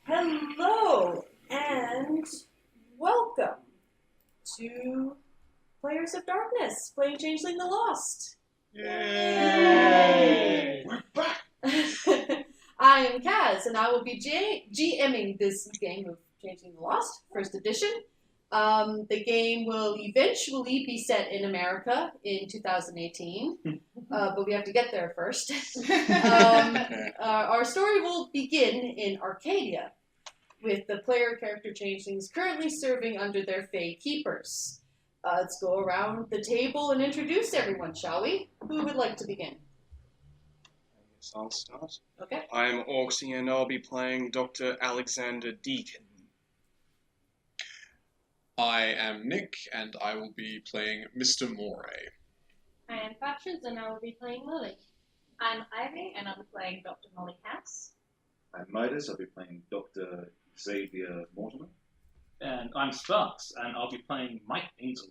Hello and welcome to Players of Darkness, playing Changeling the Lost. Yay! We're back! I am Kazz, and I will be GMing this game of Changeling the Lost, first edition. The game will eventually be set in America in 2018, but we have to get there first. Our story will begin in Arcadia, with the player character changelings currently serving under their Fey keepers. Let's go around the table and introduce everyone, shall we? Who would like to begin? I guess I'll start. Okay. I'm Orksy and I'll be playing Dr. Alexander Deacon. I am Nick, and I will be playing Mr. Moray. I am Patches, and I will be playing Lily. I'm Ivy, and I'll be playing Dr. Molly Cass. I'm Midas, I'll be playing Dr. Xavier Mortimer. And I'm Sparks, and I'll be playing Mike Angel.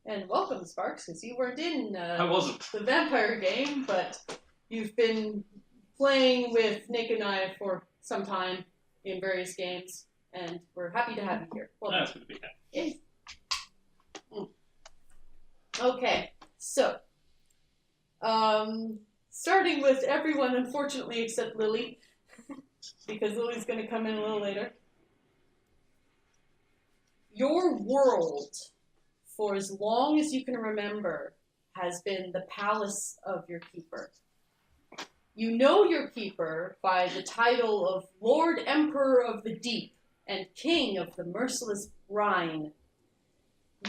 And welcome, Sparks, because you weren't in I wasn't. the vampire game, but you've been playing with Nick and I for some time in various games, and we're happy to have you here. Welcome. That's going to be good. Yes. Okay, so, starting with everyone, unfortunately, except Lily, because Lily's going to come in a little later. Your world, for as long as you can remember, has been the palace of your keeper. You know your keeper by the title of Lord Emperor of the Deep and King of the Merciless Brine.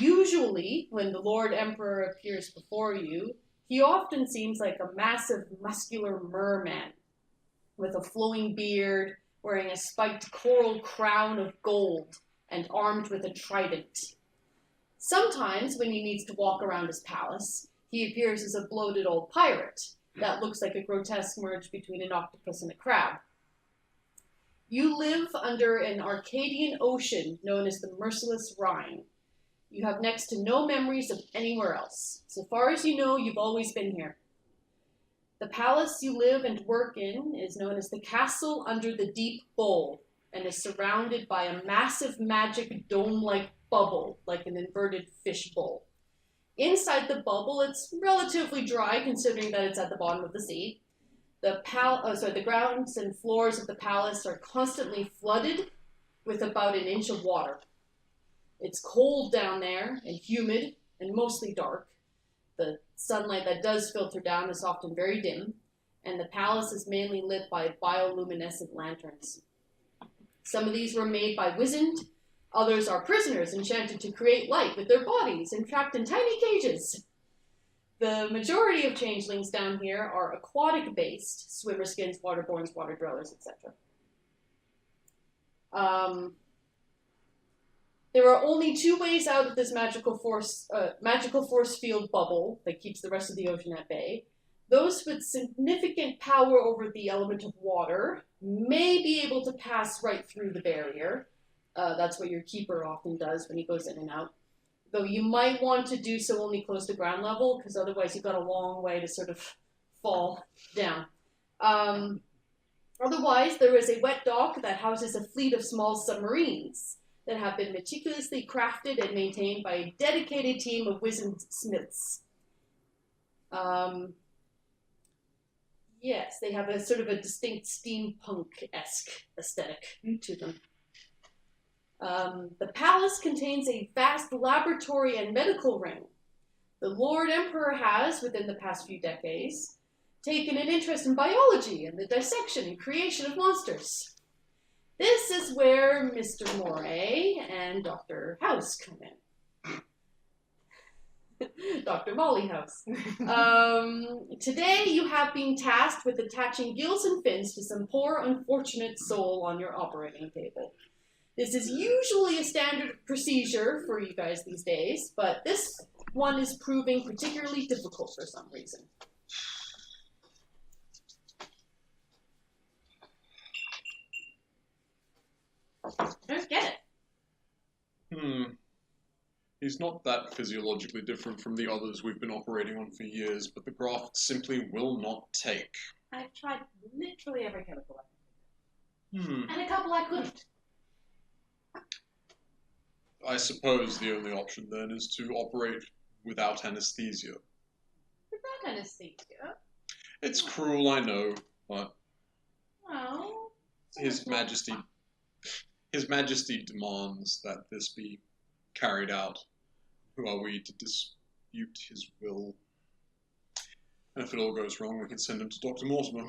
Usually, when the Lord Emperor appears before you, he often seems like a massive, muscular merman with a flowing beard, wearing a spiked coral crown of gold, and armed with a trident. Sometimes, when he needs to walk around his palace, he appears as a bloated old pirate that looks like a grotesque merge between an octopus and a crab. You live under an Arcadian ocean known as the Merciless Rhine. You have next to no memories of anywhere else. So far as you know, you've always been here. The palace you live and work in is known as the Castle Under the Deep Bowl and is surrounded by a massive magic dome-like bubble, like an inverted fish bowl. Inside the bubble, it's relatively dry considering that it's at the bottom of the sea. The grounds and floors of the palace are constantly flooded with about an inch of water. It's cold down there and humid and mostly dark. The sunlight that does filter down is often very dim, and the palace is mainly lit by bioluminescent lanterns. Some of these were made by Wizened, others are prisoners enchanted to create light with their bodies and trapped in tiny cages. The majority of changelings down here are aquatic-based, swimmer skins, waterborns, water dwellers, etc. There are only two ways out of this magical force field bubble that keeps the rest of the ocean at bay. Those with significant power over the element of water may be able to pass right through the barrier. That's what your keeper often does when he goes in and out. Though you might want to do so only close to ground level, because otherwise you've got a long way to sort of fall down. Otherwise, there is a wet dock that houses a fleet of small submarines that have been meticulously crafted and maintained by a dedicated team of wizened smiths. Yes, they have a sort of a distinct steampunk-esque aesthetic to them. The palace contains a vast laboratory and medical ring. The Lord Emperor has, within the past few decades, taken an interest in biology and the dissection and creation of monsters. This is where Mr. Moray and Dr. House come in. Dr. Molly House. Today you have been tasked with attaching gills and fins to some poor, unfortunate soul on your operating table. This is usually a standard procedure for you guys these days, but this one is proving particularly difficult for some reason. I don't get it. He's not that physiologically different from the others we've been operating on for years, but the graft simply will not take. I've tried literally every chemical I Hmm. And a couple I couldn't. I suppose the only option then is to operate without anesthesia. Without anesthesia. It's cruel, I know, but Oh. His Majesty demands that this be carried out. Who are we to dispute his will? And if it all goes wrong, we can send him to Dr. Mortimer.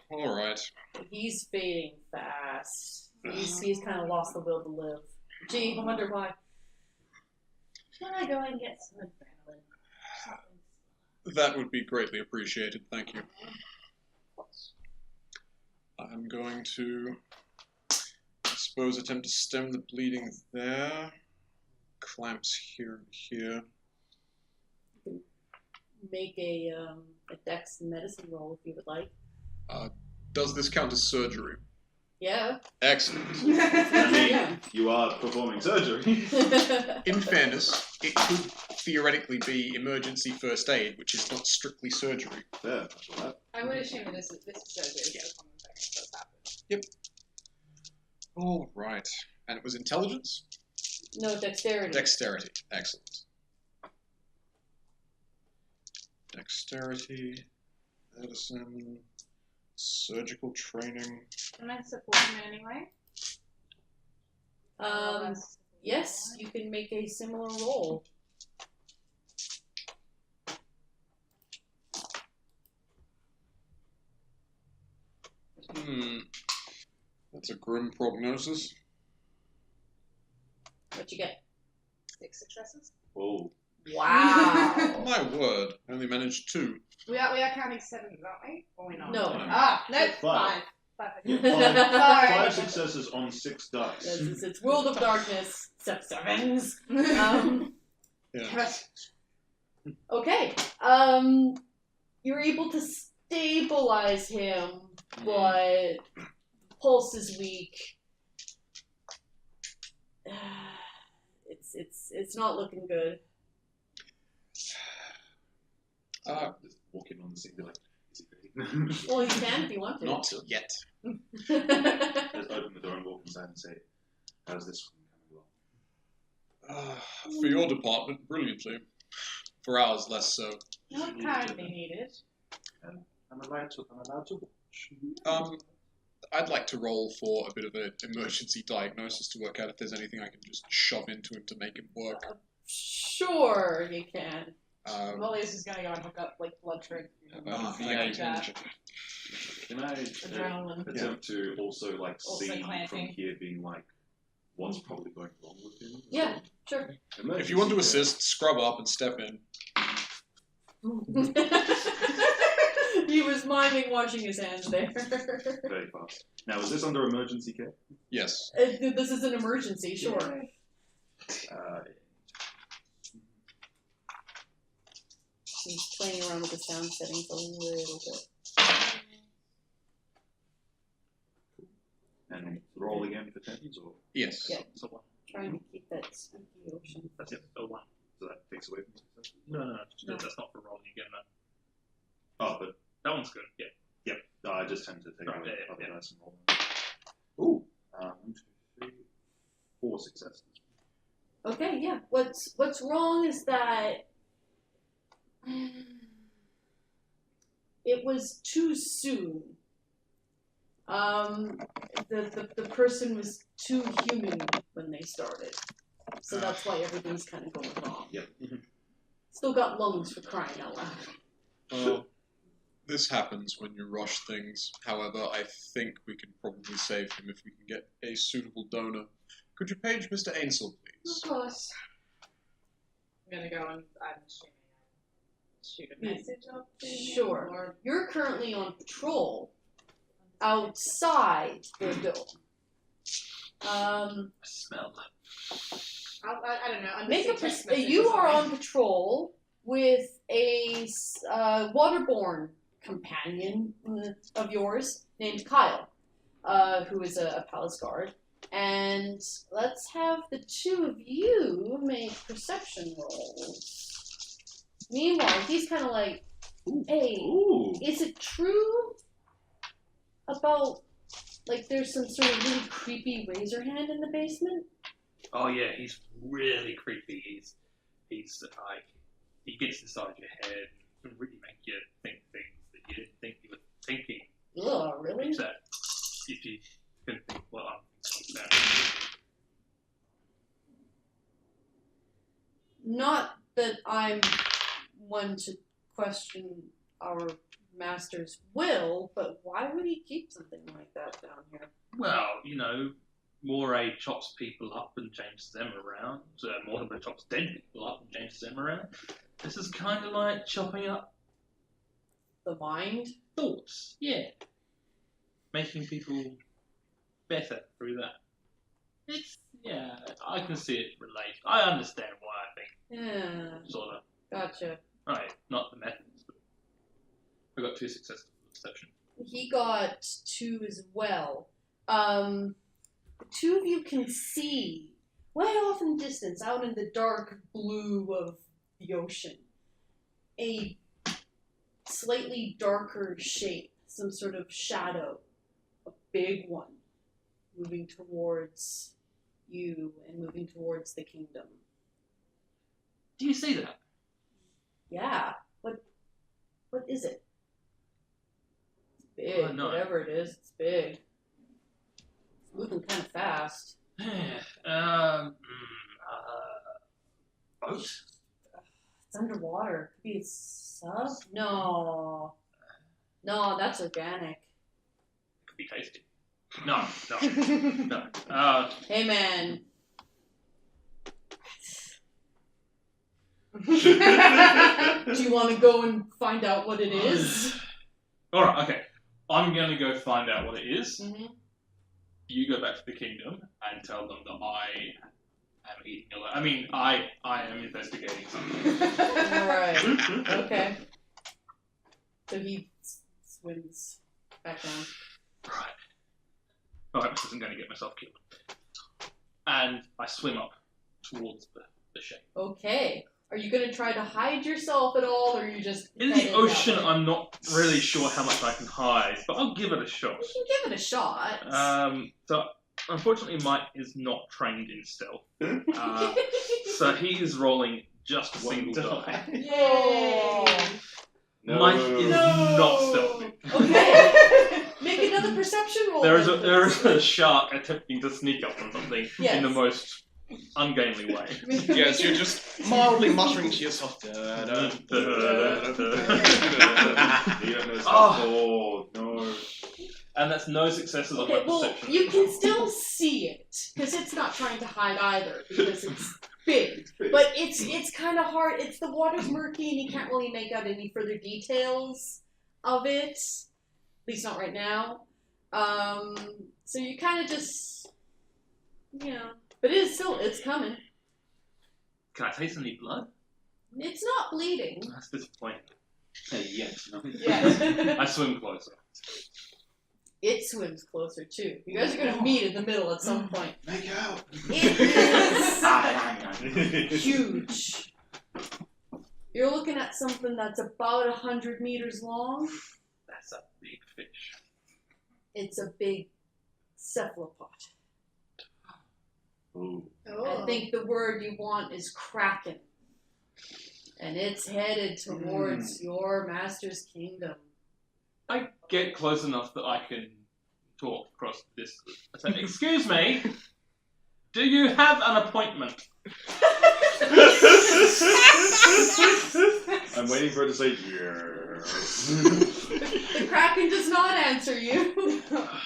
All right. He's fading fast. He's kind of lost the will to live. Gee, I wonder why. Can I go and get some adrenaline? Something. That would be greatly appreciated, thank you. I'm going to, I suppose, attempt to stem the bleeding there. Clamps here and here. Make a dex medicine roll if you would like. Does this count as surgery? Yeah. Excellent. I mean, Yeah. you are performing surgery. In fairness, it could theoretically be emergency first aid, which is not strictly surgery. There. That. I would assume that this is surgery. Yeah. So common things does happen. Yep. All right. And it was intelligence? No, dexterity. Dexterity. Excellent. Dexterity, medicine, surgical training. Can I support him in any way? Yes, you can make a similar roll. That's a grim prognosis. What you get? 6 successes. Oh. Wow. My word, I only managed 2. We are counting 7, aren't we? Or we're not? No. Ah, no, 5. 5. Five successes on 6 dice. It's World of Darkness, sevens. Yeah. Okay. You're able to stabilize him, but pulse is weak. It's not looking good. Just walk in on the scene and be like, is he ready? Well, you can if you want to. Not yet. Just open the door and walk inside and say, how's this one coming along? For your department, brilliantly. For ours, less so. Not currently needed. I'm allowed to watch. I'd like to roll for a bit of an emergency diagnosis to work out if there's anything I can just shove into him to make him work. Sure, you can. Molly's is going to go and hook up like blood sugar. Thank you. Can I Adrenaline. attempt to also like Also see clamping. from here being like what's probably going wrong with him? Yeah, sure. If you want to assist, scrub up and step in. He was miming washing his hands there. Very fast. Now, is this under emergency care? Yes. This is an emergency, sure. He's playing around with the sound settings a little bit. And roll again for tens, or Yes. Yeah. so what? Trying to keep that spooky ocean. That's it. Oh, one. So that takes away from success? No. No. That's not for rolling again. No. Oh, but That one's good. Yeah. no, I just tend to take Right, away yeah, other yeah. dice and roll them. Ooh, 1, 2, 3, 4 successes. Okay, yeah. What's wrong is that it was too soon. The person was too human when they started, so that's why everything's kind of going wrong. Yep. Still got lungs for crying out loud. Well, this happens when you rush things. However, I think we can probably save him if we can get a suitable donor. Could you page Mr. Ainsel, please? Of course. I'm going to go and I'm assuming shoot a message up to him. Sure. Or You're currently on patrol outside the dome. Smell. I don't know. I'm Make a text message you or are on something. patrol with a waterborne companion of yours named Kyle, who is a palace guard. And let's have the two of you make perception rolls. Meanwhile, he's kind of like, hey, Ooh. is it true about, like, there's some sort of really creepy razor hand in the basement? Oh yeah, he's really creepy. He's like, he gets inside your head and can really make you think things that you didn't think you were thinking. Ugh, really? Except if you can think what I'm thinking about. Not that I'm one to question our master's will, but why would he keep something like that down here? Well, you know, Moray chops people up and changes them around. Mortimer chops dead people up and changes them around. This is kind of like chopping up The mind? thoughts. Yeah. Making people better through that. It's, yeah, I can see it relate. I understand why I think, Yeah, sort of. gotcha. Right, not the methods, but I got 2 successes for perception. He got 2 as well. The 2 of you can see, way off in the distance, out in the dark blue of the ocean, a slightly darker shape, some sort of shadow, a big one, moving towards you and moving towards the kingdom. Do you see that? Yeah. What is it? It's big. Oh, no. Whatever it is, it's big. It's moving kind of fast. Boat? It's underwater. Could be a sub? No. No, that's organic. Could be tasty. No. Hey, man. Do you want to go and find out what it is? Alright, okay. I'm going to go find out what it is. Mm-hmm. You go back to the kingdom and tell them that I am eating alone. I mean, I am investigating something. Alright. Okay. So he swims back down. Right. I hope this isn't going to get myself killed. And I swim up towards the shape. Okay. Are you going to try to hide yourself at all, or are you just In headed the ocean, that way? I'm not really sure how much I can hide, but I'll give it a shot. You can give it a shot. So, unfortunately, Mike is not trained in stealth. So he is rolling just a single die. Yay! No. Mike is not stealthy. Okay. Make another perception roll. There then, is a shark attempting to sneak up on something in the most ungainly way. Yes, you're just mildly muttering to yourself. You don't know Oh. no. And that's no successes on my Okay, well, perception. you can still see it, because it's not trying to hide either, because it's big. But it's kind of hard. It's the water's murky, and you can't really make out any further details of it. At least not right now. So you kind of just, but it's coming. Can I taste any blood? It's not bleeding. That's disappointing. Yes. No. Yeah. I swim closer. It swims closer too. You guys are gonna meet in the middle at some point. Make out. It is huge. You're looking at something that's about 100 meters long. That's a big fish. It's a big cephalopod. Ooh. I think the word you want is kraken. And it's headed towards your master's kingdom. I get close enough that I can talk across the distance. I say, "Excuse me, do you have an appointment?" I'm waiting for it to say yes. The kraken does not answer you.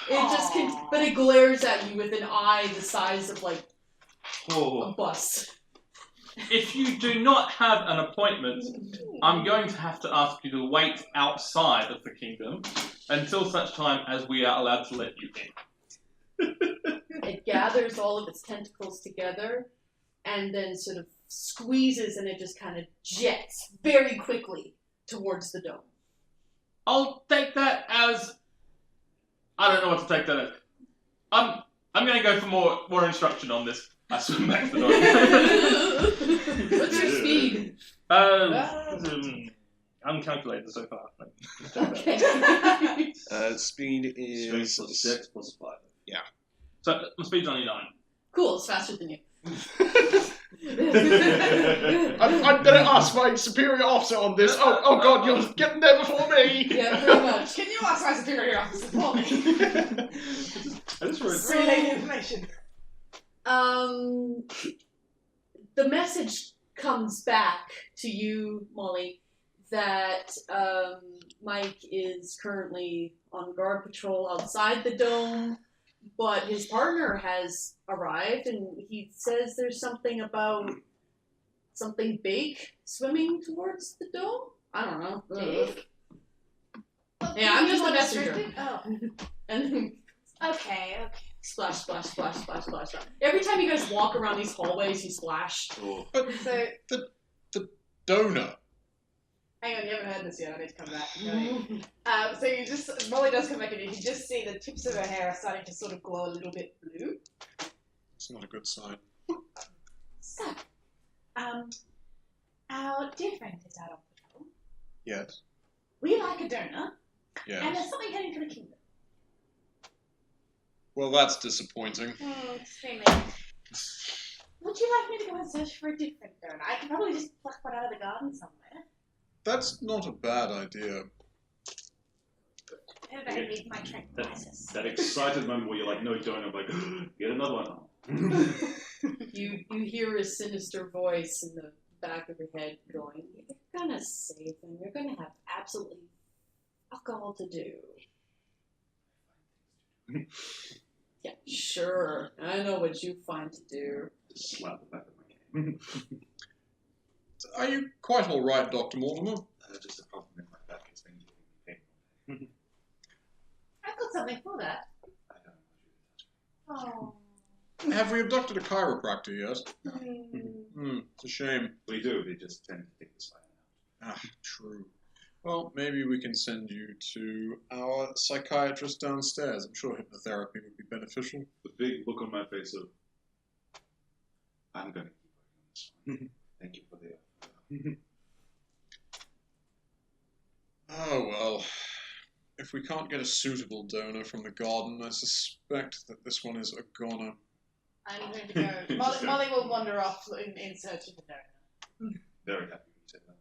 It just but it glares at you with an eye the size of like a Oh. bus. If you do not have an appointment, I'm going to have to ask you to wait outside of the kingdom until such time as we are allowed to let you in. It gathers all of its tentacles together and then sort of squeezes, and it just kind of jets very quickly towards the dome. I'll take that as... I don't know what to take that as. I'm going to go for more instruction on this. I swim back to the door. What's your speed? I uncalculated so far. Okay. Speed Strength is... plus Dex plus 5. So my speed's only 9. Cool, it's faster than you. I'm going to ask my superior officer on this. Oh God, you're getting there before me. Yeah, pretty much. Can you ask my superior officer for me? I just wrote So- Relay the information. The message comes back to you, Molly, that Mike is currently on guard patrol outside the dome, but his partner has arrived, and he says there's something about something big swimming towards the dome? I don't know. Big? Yeah, I'm just a messenger. Oh, And okay. splash, splash, splash, splash, splash, splash. Every time you guys walk around these hallways, you splash. Oh, But So, the donor. hang on, you haven't heard this yet. I need to come back. Right. So you just, Molly does come back and you can just see the tips of her hair are starting to sort of glow a little bit blue. It's not a good sign. So, our dear friend is out on patrol. Yes. We like a donor, and Yes. there's something heading for the kingdom. Well, that's disappointing. Extremely. Would you like me to go and search for a different donor? I can probably just pluck one out of the garden somewhere. That's not a bad idea. And I need my tranquilizers. that excited moment where you're like, no, don't. I'm like, get another one. You hear a sinister voice in the back of your head going, "You're gonna save him. You're gonna have absolutely fuck all to do." Yeah, sure. I know what you find to do. Just slap the back of my cane. Are you quite all right, Dr. Mortimer? Just a problem in my back. It's been giving me pain. I've got something for that. I don't want you to touch me. Oh. Have we abducted a chiropractor yet? Mm. It's a shame. We do. They just tend to take the side out. Ah, true. Well, maybe we can send you to our psychiatrist downstairs. I'm sure hypnotherapy would be beneficial. The big look on my face of, I'm going to keep working on this one. Thank you for the offer. Oh, well. If we can't get a suitable donor from the garden, I suspect that this one is a goner. I'm going to go. Molly will wander off in search of the donor. Very happy you said that.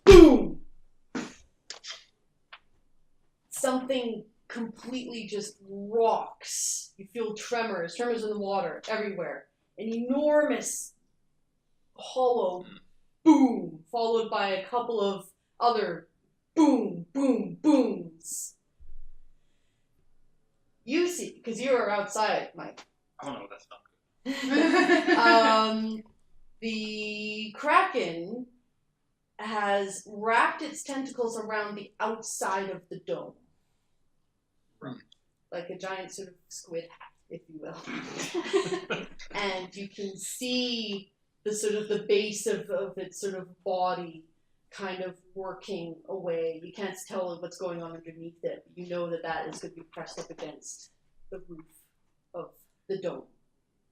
Boom! Something completely just rocks. You feel tremors in the water everywhere. An enormous hollow boom, followed by a couple of other boom, boom, booms. You see, because you are outside, Mike. Oh no, that's not good. The Kraken has wrapped its tentacles around the outside of the dome. Right. Like a giant sort of squid hat, if you will. And you can see the sort of the base of its sort of body kind of working away. You can't tell what's going on underneath it, but you know that is going to be pressed up against the roof of the dome.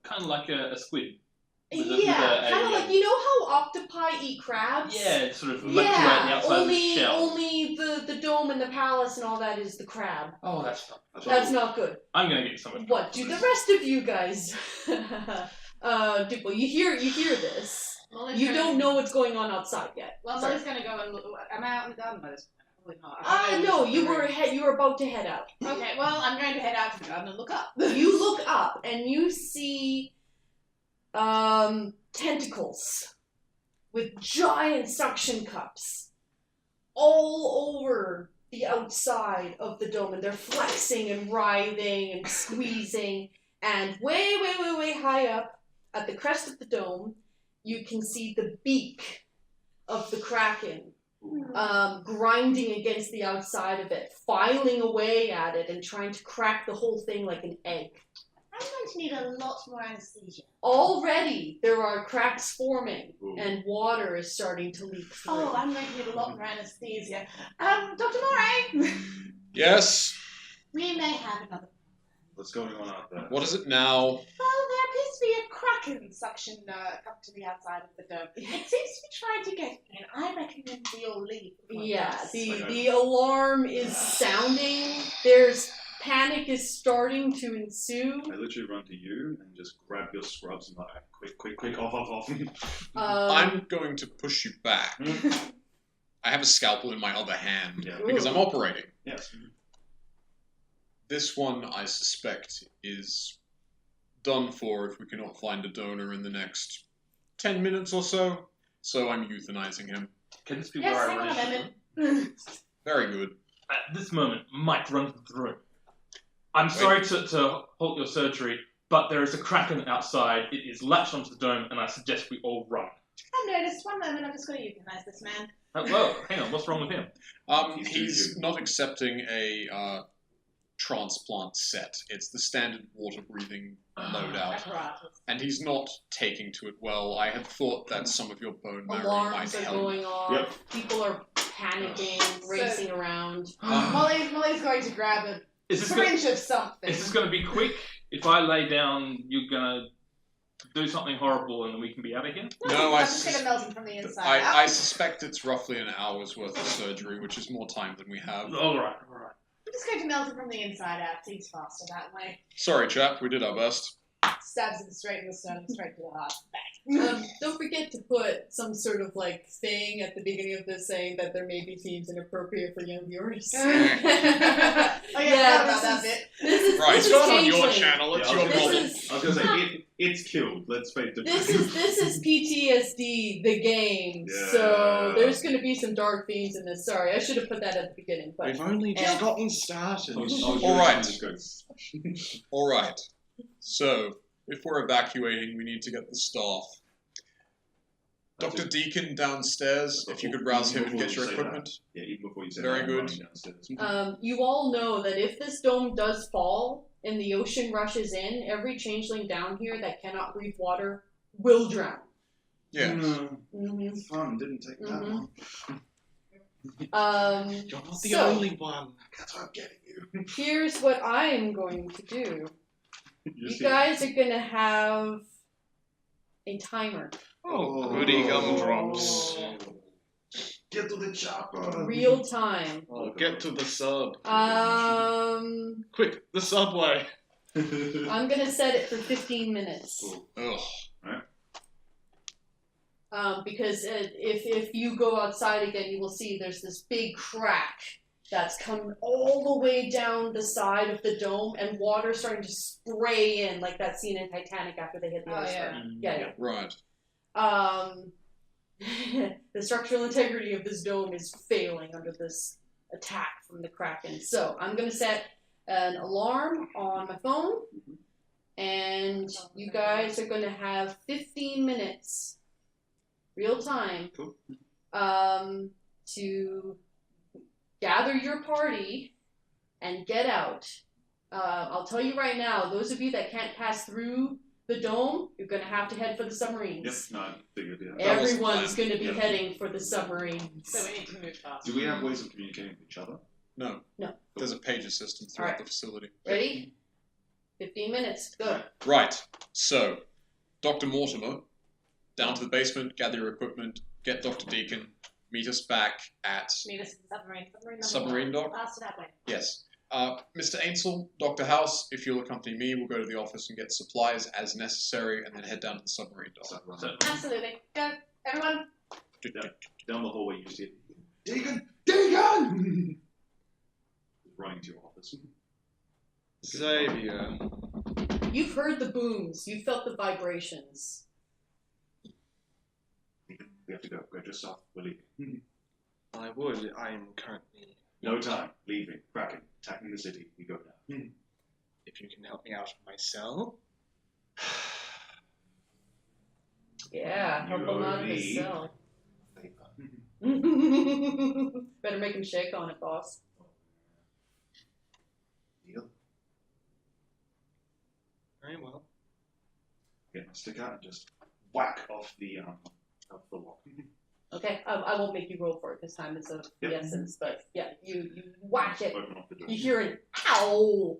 Kind of like a squid. Kind of like, you know how octopi eat crabs? Yeah, it's sort of left around the outside of the shell. Only the dome and the palace and all that is the crab. Oh, that's not. That's not good. I'm gonna get someone. What do the rest of you guys do? Well, you hear this. Molly's You gonna- don't know what's going on outside yet. Well, Sorry. Molly's going to go and look. Am I out in the garden by this point? Probably not. No, you were about to head out. Okay, well, I'm going to head out to the garden and look up. You look up and you see tentacles with giant suction cups all over the outside of the dome, and they're flexing and writhing and squeezing, and way high up at the crest of the dome you can see the beak of the Kraken grinding against the outside of it, filing away at it and trying to crack the whole thing like an egg. I'm going to need a lot more anesthesia. Already there are cracks forming Ooh. and water is starting to leak through. Oh, I'm going to need a lot more anesthesia. Dr. Moray! Yes? We may have another. What's going on out there? What is it now? Well, there appears to be a kraken suction up to the outside of the dome. It seems to be trying to get in. I recommend we all leave. Yeah, Okay. the alarm is sounding. There's panic is starting to ensue. I literally run to you and just grab your scrubs and like, quick, off. I'm going to push you back. I have a scalpel in my other hand Yeah. because I'm operating. Yes. This one, I suspect, is done for if we cannot find a donor in the next 10 minutes or so. So I'm euthanizing him. Can this be Yes, where hang I on a run? moment. Very good. At this moment, Mike runs into the room. I'm sorry to halt your surgery, but there is a kraken outside. It is latched onto the dome, and I suggest we all run. I noticed. One moment, I'm just going to euthanize this man. Whoa, hang on, what's wrong with him? He's not accepting a transplant set. It's the standard water breathing loadout. Apparatus. And he's not taking to it well. I had thought that some of your bone marrow might Alarms are help. going off. Yep. People are panicking, racing around. Molly's going to grab a Is this syringe of something. Is this going to be quick? If I lay down, you're going to do something horrible and then we can be out of here? No, I'm just going to melt him from the inside out. I suspect it's roughly an hour's worth of surgery, which is more time than we have. Alright. I'm just going to melt him from the inside out. Seems faster that way. Sorry, chap, we did our best. Stabs him straight in the sternum, straight to the heart. Don't forget to put some sort of thing at the beginning of this saying that there may be themes inappropriate for young viewers. Oh yeah, I forgot about that bit. This is Right, this it's is not on your Changeling. channel, it's Yeah, your I was This problem. is I was going to say, it's killed. Let's face it. this is PTSD the game. Yeah. So there's going to be some dark themes in this. Sorry, I should have put that at the beginning. But We've only just gotten started. Alright. Alright. So, if we're evacuating, we need to get the staff. Dr. Deacon downstairs, if you could rouse him and get your equipment. Yeah, even before you say Very that, I'm good. running downstairs. you all know that if this dome does fall and the ocean rushes in, every changeling down here that cannot breathe water will drown. Yeah. Mm-hmm. It's fun. Didn't take that Mhm. long. You're not the So- only one. That's what I'm getting you. Here's what I am going to do. You see- guys are gonna have a timer. Oh, goody gumdrops. Get to the chopper. Real time. Oh, get to the sub. Quick, the subway. I'm gonna set it for 15 minutes. Ugh. Because if you go outside again, you will see there's this big crack that's coming all the way down the side of the dome, and water starting to spray in, like that scene in Titanic after they hit the Oh, iceberg. yeah. Yeah. Right. The structural integrity of this dome is failing under this attack from the Kraken. So I'm going to set an alarm on my phone, and you guys are going to have 15 minutes, real time, Cool. to gather your party and get out. I'll tell you right now, those of you that can't pass through the dome, you're going to have to head for the submarines. Yep, no, I figured, yeah. That was the Everyone's plan. going to be Yeah. heading for the submarines. So we need to move fast. Do we have ways of communicating with each other? No. No. There's a pager system throughout Alright. the facility. Ready? 15 minutes. Go. Right. So, Dr. Mortimer, down to the basement, gather your equipment, get Dr. Deacon, meet us back at... Meet us at the submarine. Submarine, Submarine dock? Faster that way. Yes. Mr. Ainsel, Dr. House, if you'll accompany me, we'll go to the office and get supplies as necessary and then head down to the submarine dock. So- Absolutely. Go. Everyone. Down the hallway, you see it. Deacon! Running to your office. Xavier. You've heard the booms. You felt the vibrations. Deacon, we have to go. Go just south. We're leaving. I would. I am currently. No time. Leaving. Kraken. Attacking the city. We go down. If you can help me out of my cell. Yeah, help him out of his need- cell. Better make him shake on it, boss. Deal. Very well. Get my stick out and just whack off the lock. Okay, I won't make you roll for it this time. It's of the Yep. essence, but yeah, you whack it. Open up the door. You hear an ow.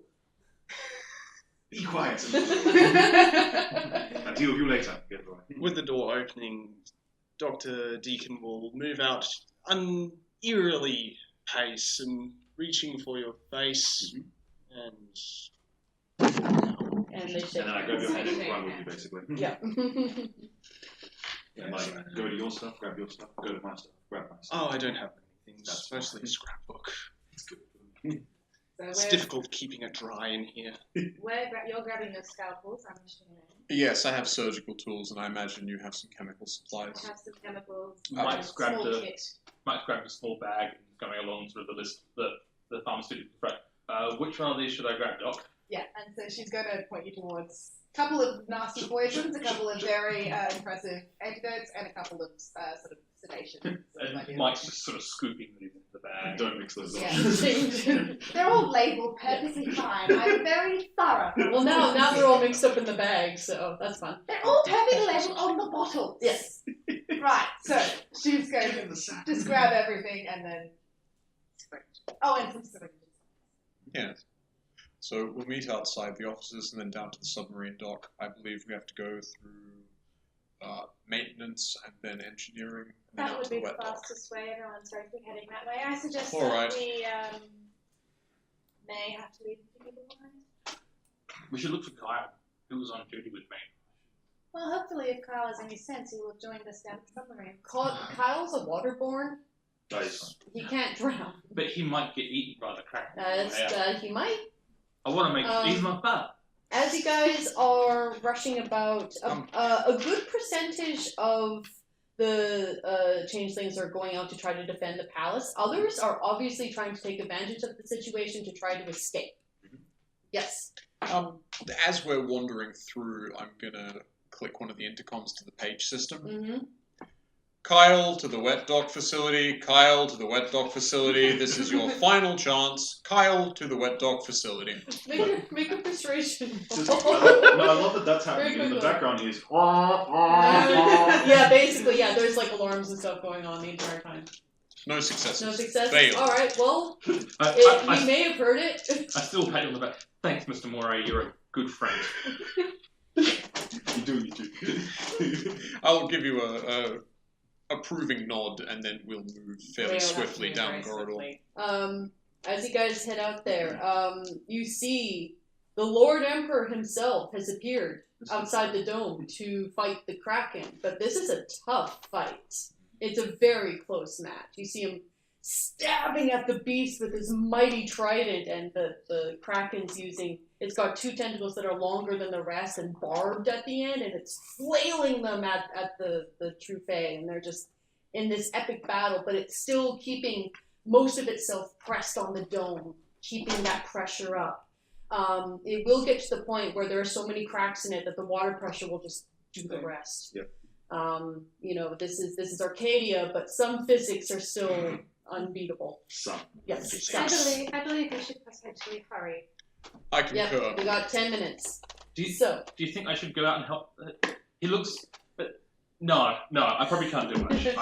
Be quiet. I'll deal with you later. Get away. With the door opening, Dr. Deacon will move out eerily pace and reaching for your face and And they shake And then I grab your hands. hand and run with you, basically. Yeah. And like, go to your stuff, grab your stuff, go to my stuff, grab my stuff. oh, I don't have anything. That's It's mostly a scrapbook. It's good. It's difficult keeping it dry in here. You're grabbing your scalpels, I'm assuming. Yes, I have surgical tools, and I imagine you have some chemical supplies. I have some chemicals. Mike's grabbed small a kit. small bag and going along through the list, the pharmaceutical threat. Which one of these should I grab, Doc? Yeah, and so she's going to point you towards a couple of nasty poisons, a couple of very impressive antidotes, and a couple of sort of sedation. And Mike's just sort of scooping these into the bag. Don't mix those up. Yeah. They're all labeled perfectly fine. I'm very thorough. Well, now they're all mixed up in the bag, so that's fun. They're all perfectly labeled on the bottles. Yes. Right, so she's going to just grab everything and then... Oh, and some syringes. Yes. So we'll meet outside the offices and then down to the submarine dock. I believe we have to go through maintenance and then engineering and then That out would to the be the wet dock. fastest way. Everyone's going to be heading that way. I suggest All that right. we may have to leave the people behind. We should look for Kyle, who was on duty with me. Well, hopefully if Kyle has any sense, he will have joined us down at the submarine. Kyle's a waterborne. Nice. He can't drown. But he might get eaten by the Kraken. He might. I want to make he's my bud. As you guys are rushing about, a good percentage of the changelings are going out to try to defend the palace. Others are obviously trying to take advantage of the situation to try to escape. Yes. As we're wandering through, I'm gonna click one of the intercoms to the page system. Mm-hmm. Kyle to the wet dock facility. Kyle to the wet dock facility. This is your final chance. Kyle to the wet dock facility. Make a persuasion. I love that that's happening. Very In the good. background is. Yeah, basically, yeah. There's like alarms and stuff going on the entire time. No successes. No success. Fail. All right. Well, we I may have heard it. still pat you on the back. Thanks, Mr. Moray. You're a good friend. You do. I'll give you a approving nod, and then we'll move fairly We'll swiftly have to down move the very corridor. swiftly. As you guys head out there, you see the Lord Emperor himself has appeared outside the dome to fight the Kraken. But this is a tough fight. It's a very close match. You see him stabbing at the beast with his mighty trident, and the Kraken's using... It's got two tentacles that are longer than the rest and barbed at the end, and it's flailing them at the true Fae, and they're just in this epic battle, but it's still keeping most of itself pressed on the dome, keeping that pressure up. It will get to the point where there are so many cracks in it that the water pressure will just do the rest. Yep. This is Arcadia, but some physics are still unbeatable. Some. Yes. I believe we should potentially hurry. I concur. Yep, we got 10 minutes. Do you So, think I should go out and help? He looks. But no, I probably can't do much. No.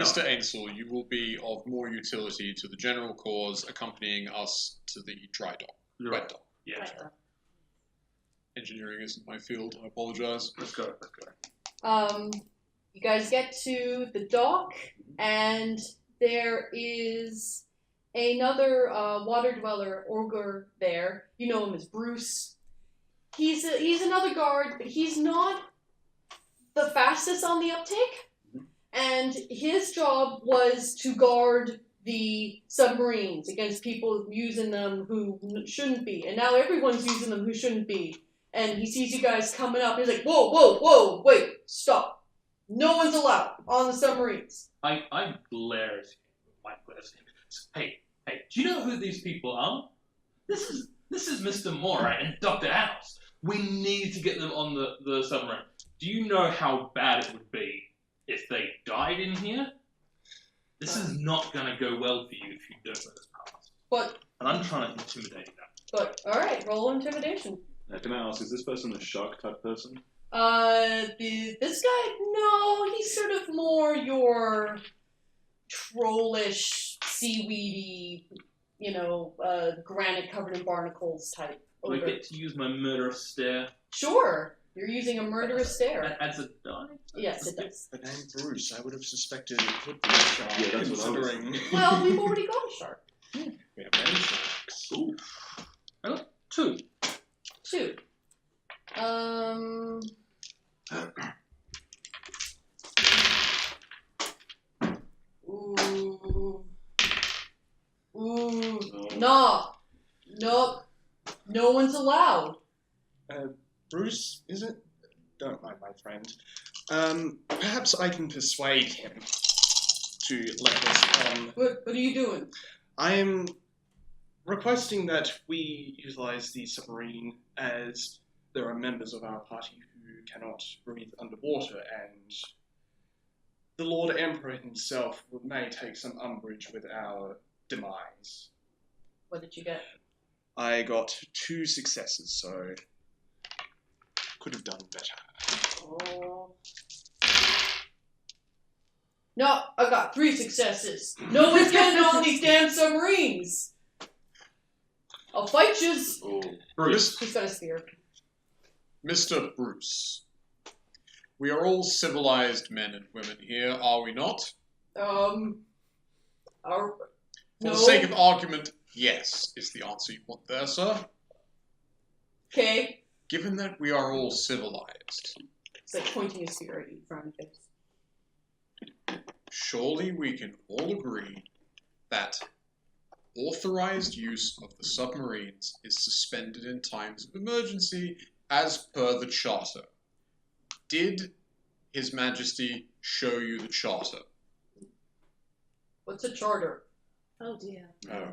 Mr. Ainsel, you will be of more utility to the general cause, accompanying us to the dry dock, You're wet right. dock. Yeah. right. Engineering isn't my field. I apologize. Let's go. You guys get to the dock, and there is another water dweller, Orger, there. You know him as Bruce. He's another guard, but he's not the fastest on the uptake. And his job was to guard the submarines against people using them who shouldn't be. And now everyone's using them who shouldn't be. And he sees you guys coming up. He's like, whoa, wait, stop. No one's allowed on the submarines. I glare at him. Mike glares at him. Hey, do you know who these people are? This is Mr. Moray and Dr. House. We need to get them on the submarine. Do you know how bad it would be if they died in here? This is not going to go well for you if you don't let us pass. But, And I'm trying to intimidate them. alright, roll intimidation. Can I ask, is this person a shark type person? This guy, no, he's sort of more your trollish, seaweedy, granite covered in barnacles type. Do I get to use my murderous stare? Sure. You're using a murderous stare. That adds a die? Yes, it does. The name Bruce, I would have suspected it would be a shark, Yeah, that's what I was considering Well, we've already got a shark. we have many sharks. Ooh. I got 2. 2. Ooh. Ooh. No. Nope. No one's allowed. Bruce, is it? Don't mind my friend. Perhaps I can persuade him to let us on. What are you doing? I am requesting that we utilize the submarine as there are members of our party who cannot breathe underwater, and the Lord Emperor himself may take some umbrage with our demise. What did you get? I got 2 successes, so could have done better. Oh. No, I got 3 successes. No one's getting on these damn submarines. I'll fight yous. Oh. Bruce, He's got a spear. Mr. Bruce, we are all civilized men and women here, are we not? Our, For no. the sake of argument, yes, is the answer you want there, sir. Okay. Given that we are all civilized, It's like pointing a spear at you, frowny face. surely we can all agree that authorized use of the submarines is suspended in times of emergency as per the Charter. Did His Majesty show you the Charter? What's a charter? Oh dear. No.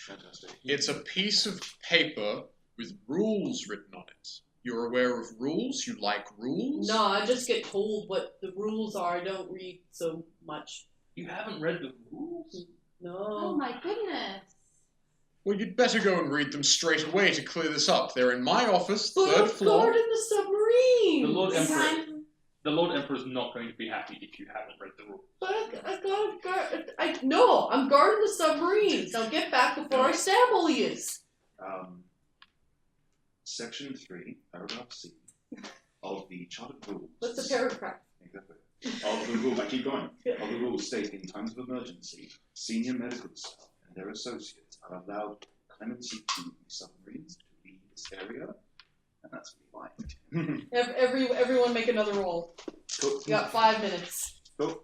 Fantastic. It's a piece of paper with rules written on it. You're aware of rules? You like rules? No, I just get told what the rules are. I don't read so much. You haven't read the rules? No. Oh my goodness. Well, you'd better go and read them straight away to clear this up. They're in my office, But 3rd I'm floor. guarding the submarine. The Lord Emperor's not going to be happy if you haven't read the rules. But I gotta guard. No, I'm guarding the submarines. Now get back before I stab all of yous. Section 3, paragraph C of the Chartered Rules. What's the paragraph? Exactly. Of the rules, I keep going. Of the rules state in times of emergency, senior medical staff and their associates are allowed clemency to the submarines to leave this area, and that's what we like. Everyone make another roll. Cool. You got 5 minutes. Cool.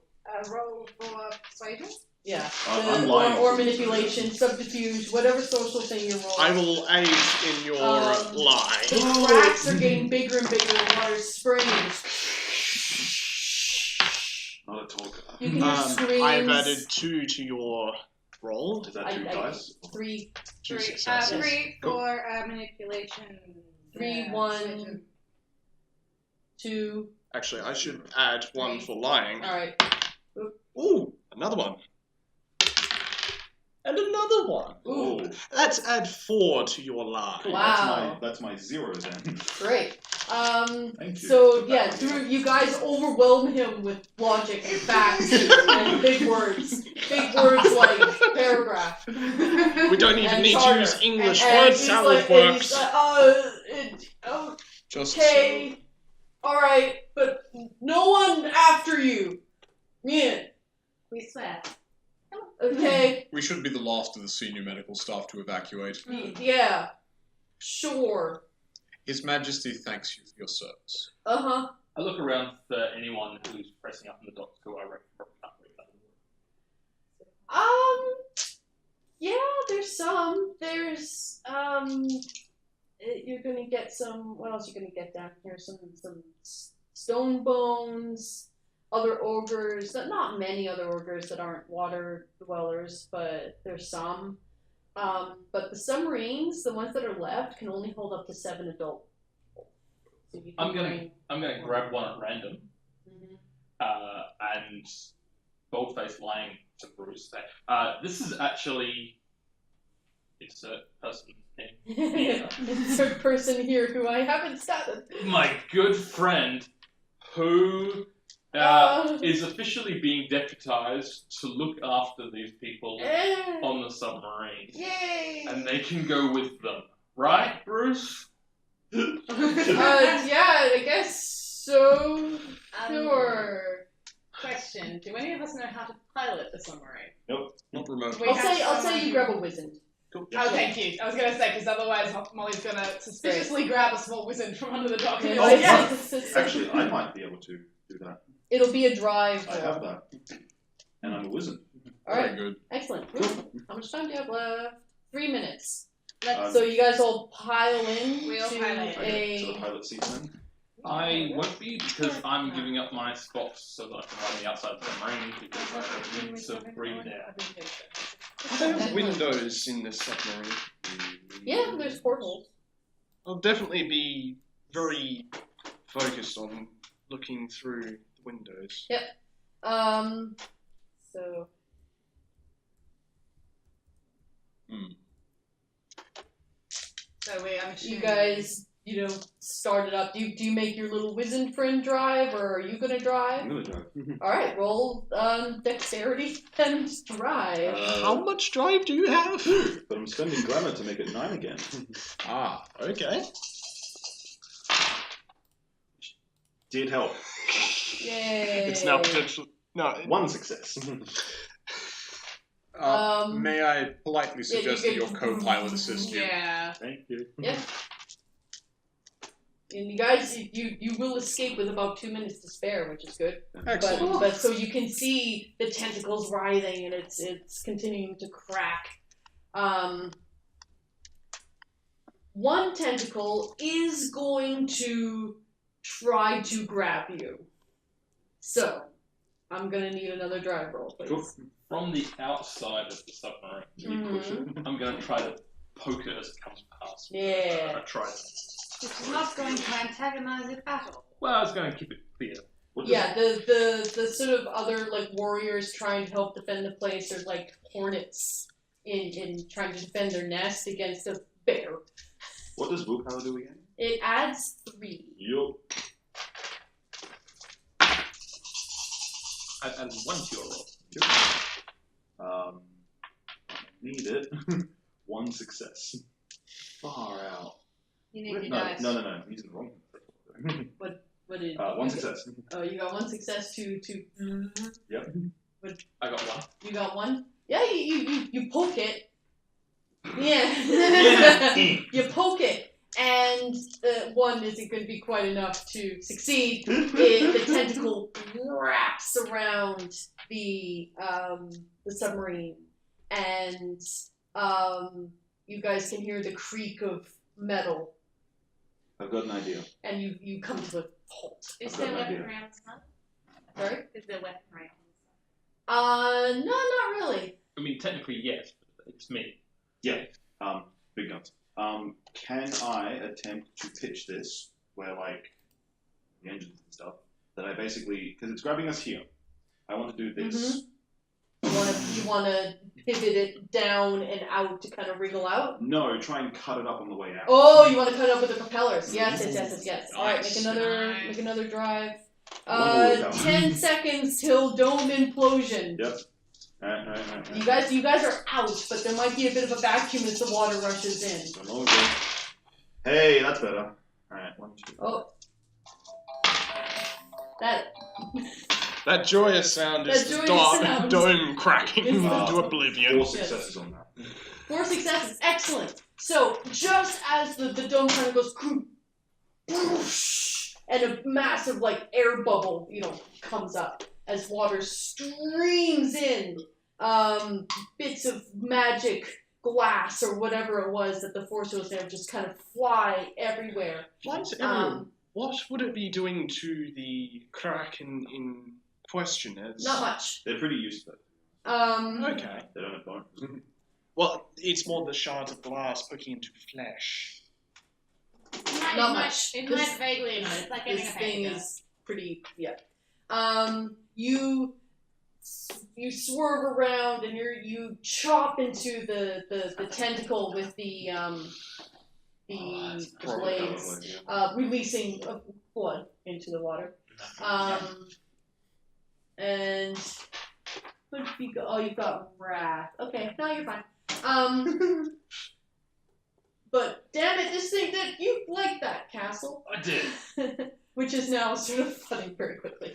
Roll for persuasion. Yeah. I'm lying. Or manipulation, subterfuge, whatever social thing you're rolling. I will aid in your lie. The cracks are getting bigger and bigger and water's spraying. Not a talker. You can hear screams. I've added 2 to your roll. Is that 2 dice? 3, 2 Three successes. for manipulation. 3, 1, 2. Actually, I should add 1 for lying. Alright. Ooh, another one. And another one. Ooh. Oh, Let's add 4 to your lie. cool. Wow. That's my 0 then. Great. Thank you. So yeah, you guys overwhelm him with logic and facts and big words. Big words like paragraph. We don't even And need charter. to use English And word he's salad like, and works. he's like, Just okay, alright, but no one after you. Yeah, We swear. okay, we should be the last of the senior medical staff to evacuate. yeah, sure, His Majesty thanks you for your service. uh-huh. I look around for anyone who's pressing up in the docks who I reckon probably can't read that. Yeah, there's some. There's, you're gonna get some, what else are you gonna get down here? Some stone bones, other ogres, not many other ogres that aren't water dwellers, but there's some. But the submarines, the ones that are left, can only hold up to 7 adult. So you can I'm gonna grab one at random, and boldface lying to Bruce there. This is actually insert person name. Yeah. Insert person here who I haven't started. My good friend, who is officially being deputized to look after these people on the submarine, Yay! and they can go with them. Right, Bruce? Yeah, I guess so. Sure. Question: do any of us know how to pilot a submarine? Not remotely. We have I'll say someone you who- grab a wizard. Oh, thank you. I was going to say, because otherwise Molly's going to suspiciously grab a small wizard from under the dock and be like, yes! Actually, I might be able to do that. It'll be a drive. I have that. And I'm a wizard. Alright, Very good. excellent. How much time do you have left? 3 minutes. Um, So you guys all pile in We all to pile in. Okay, so the a... pilot seat then. I won't be because I'm giving up my spots so that I can run the outside of the submarine because I need to breathe there. Are there windows in this submarine? Yeah, there's portholes. I'll definitely be very focused on looking through the windows. So... So I'm assuming... You guys, start it up. Do you make your little wizard friend drive, or are you gonna drive? I'm gonna drive. Alright, roll dexterity and drive. How much drive do you have? But I'm spending glamour to make it 9 again. Okay. Did help. Yay. It's now potentially... No. 1 success. May I politely suggest that you your could- co-pilot assist you? Yeah. Thank you. Yeah. And you guys, you will escape with about 2 minutes to spare, which is good. Excellent. But so you can see the tentacles writhing and it's continuing to crack. One tentacle is going to try to grab you. So, I'm gonna need another drive roll, please. Cool. From the outside of the submarine, Mhm. I'm going to try to poke it as it comes past. Yeah. I tried. Which is not going to antagonize it at all. Well, I was going to keep it clear. What does- Yeah, the sort of other warriors trying to help defend the place are like hornets in trying to defend their nest against a bear. What does willpower do again? It adds 3. Yup. I added 1 to your roll. Need it. 1 success. Far out. You need your No, dice. no, I'm using the wrong one. What did 1 you success. Oh, you got 1 success to Yep. I got 1. you got 1? Yeah, you poke it. Yeah. You poke it, and 1 isn't going to be quite enough to succeed. The tentacle wraps around the submarine, and you guys can hear the creak of metal, I've got an idea. and you come to a halt. Is I've there got an weapon idea. round stuff? Sorry? Is there weapon round No, not really. I mean, technically, yes, but it's me. Big guns. Can I attempt to pitch this where, the engines and stuff, that I basically, because it's grabbing us here, I want to do this. You wanna pivot it down and out to kind of wriggle out? No, try and cut it up on the way out. Oh, you want to cut it up with the propellers? Yes. All right, Nice. make another drive. One more 10 seconds till dome implosion. Yep. Alright. You guys are out, but there might be a bit of a vacuum as the water rushes in. Come on, go. Hey, that's better. Alright, 1, 2. Oh, that That joyous sound is That the joyous dark sound. dome cracking It's into the- oblivion. 4 successes on that. 4 successes, excellent. So just as the dome kind of goes, whoosh, and a massive air bubble, comes up as water streams in. Bits of magic glass or whatever it was that the force was there just kind of fly everywhere. What would it be doing to the Kraken in question? Not much. They're pretty used to it. Okay. They don't have bones. Well, it's more the shards of glass poking into flesh. Not much. It This- might vaguely annoy. It's like getting This a thing paper. is pretty, you swerve around and you chop into the tentacle with the blades, releasing blood into the water. And what did you go? Oh, you've got wrath. Okay, no, you're fine. But damn it, just think that you like that castle. I did. Which is now sort of flooding very quickly.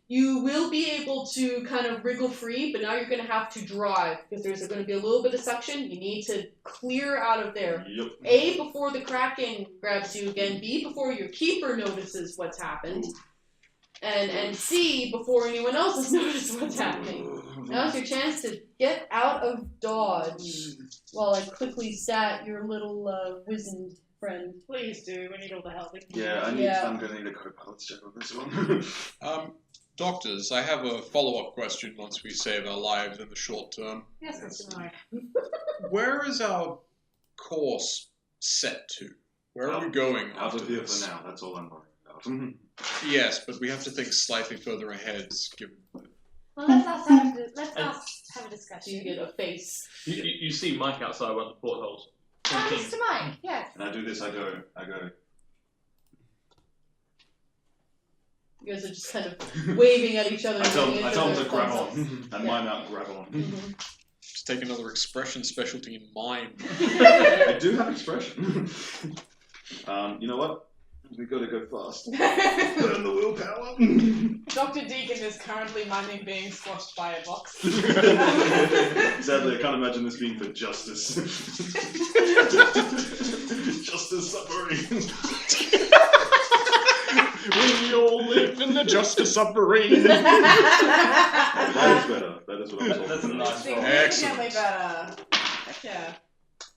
You will be able to kind of wriggle free, but now you're going to have to drive because there's going to be a little bit of suction. You need to clear out of there. Yep. A, before the Kraken grabs you again. B, before your keeper notices what's happened. And C, before anyone else has noticed what's happening. Now's your chance to get out of dodge. While I quickly sat your little wizened friend. Please do. We need all the help we can Yeah, get. I'm going to need a co-pilot's check on this one. Doctors, I have a follow-up question once we save our lives in the short term. Yes, Mr. Murray. Where is our course set to? Where are we going Out after of here this? for now, that's all I'm worried about. Yes, but we have to think slightly further ahead, given... Well, let's have a discussion. You get a face. You see Mike outside one of the portholes. Oh, Mr. Mike, yes. And I do this, I go, You guys are just kind of waving at each other. I tell and them to grab on. concepts. And mine out, grab on. Just take another expression specialty in mime. I do have expression. You know what? We gotta go fast. Burn the willpower. Dr. Deacon is currently minding being squashed by a box. Sadly, I can't imagine this being for justice. Justice submarine. We all live in the Justice Submarine. That is better. That is what I'm talking That's a about. nice roll. Significantly better. Heck yeah.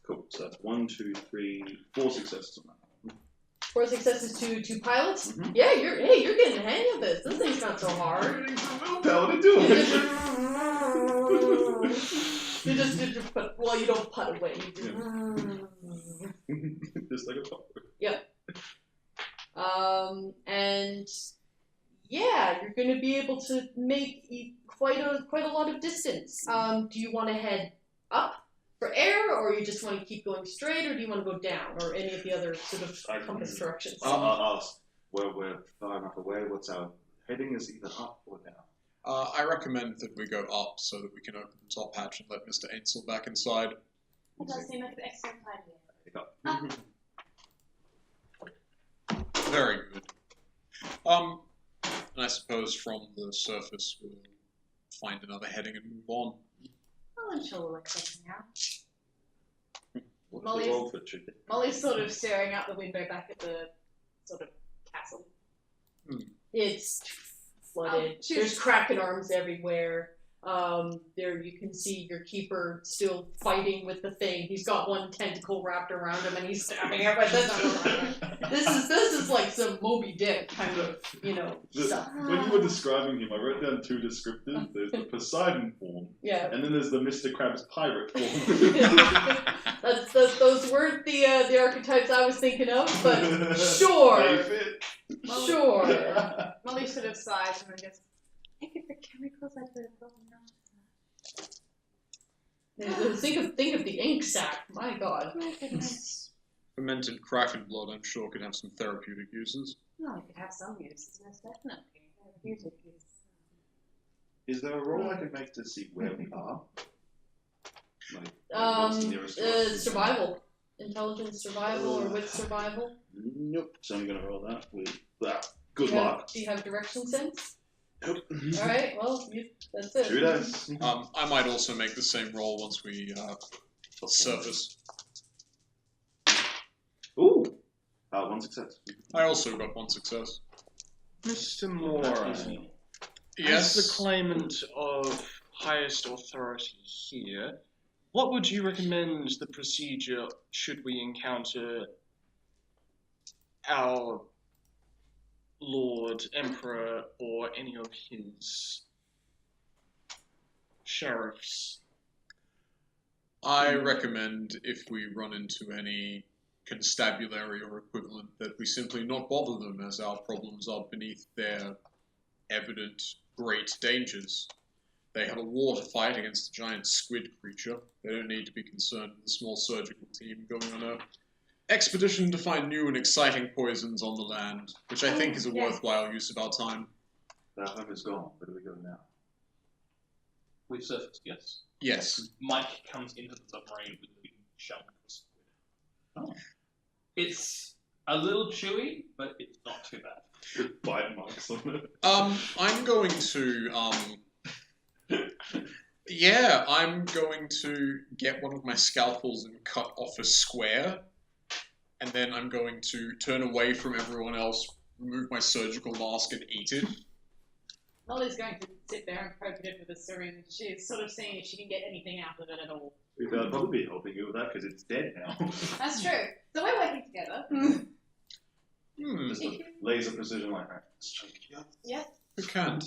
Cool. So that's 1, 2, 3, 4 successes on that. 4 successes to pilots. Mhm. Yeah, you're getting the hang of this. This thing's not so hard. Getting some willpower to do it. You just put. Well, you don't put away. Just like a top. And yeah, you're going to be able to make quite a lot of distance. Do you want to head up for air, or you just want to keep going straight, or do you want to go down, or any of the other sort of compass directions? I'll ask where we're far enough away. What's our heading? Is either up or down? I recommend that we go up so that we can open the top hatch and let Mr. Ainsel back inside. That does seem like an excellent idea. Pick up. Very good. And I suppose from the surface we'll find another heading and move on. Oh, I'm sure we'll work something out. What's Molly's- the roll for chicken? Molly's sort of staring out the window back at the sort of castle. It's flooded. Oh, shoot. There's Kraken arms everywhere. There you can see your keeper still fighting with the thing. He's got one tentacle wrapped around him and he's stabbing it with it. This is like some Moby Dick kind of, stuff. When you were describing him, I wrote down 2 descriptors. There's the Poseidon form, Yeah. and then there's the Mr. Krabs pirate form. Those weren't the archetypes I was thinking of, but sure. They fit. Sure. Molly sort of sighs and then goes, maybe the chemicals I put in Think of the ink sac. My God. my goodness. Fermented kraken blood, I'm sure, could have some therapeutic uses. No, it could have some uses, most definitely. Therapeutic use. Is there a roll I can make to see where we are? Like, what's the nearest to us? Survival. Intelligence survival or wit survival. Nope. So I'm going to roll that with that. Good Do you have- luck. Do you have direction sense? Nope. Alright, well, that's it. 2 dice. I might also make the same roll once we surface. Ooh. 1 success. I also got 1 success. Mr. Moore, Yes. as the claimant of highest authority here, what would you recommend the procedure should we encounter our Lord, Emperor, or any of his sheriffs? I recommend if we run into any constabulary or equivalent that we simply not bother them, as our problems are beneath their evident great dangers. They have a war to fight against a giant squid creature. They don't need to be concerned with a small surgical team going on a expedition to find new and exciting poisons on the land, which I think is a worthwhile use of our time. That home is gone. Where do we go now? We've surfaced, yes. Yes. Mike comes into the submarine with the shell of the squid. It's a little chewy, but it's not too bad. Bite marks on it. I'm going to yeah, I'm going to get one of my scalpels and cut off a square, and then I'm going to turn away from everyone else, remove my surgical mask, and eat it. Molly's going to sit there and poke it with a syringe. She's sort of seeing if she can get anything out of it at all. They'll probably be helping you with that because it's dead now. That's true. So we're working together. Just a laser precision like that. Yeah. Who can't?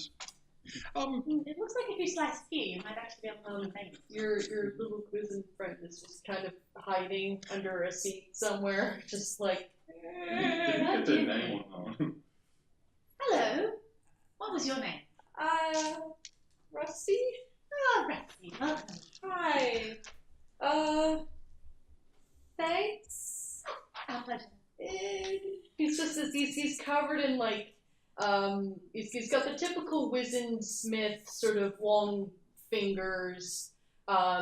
It looks like if you slice here, you might actually be able to hold things. Your little quizzing friend is just kind of hiding under a seat somewhere, just like. Did you get their name or not? Hello. What was your name? Rusty? Oh, Rusty. Welcome. Hi. Thanks. Our pleasure. He's just he's covered in like he's got the typical wizened smith sort of long fingers.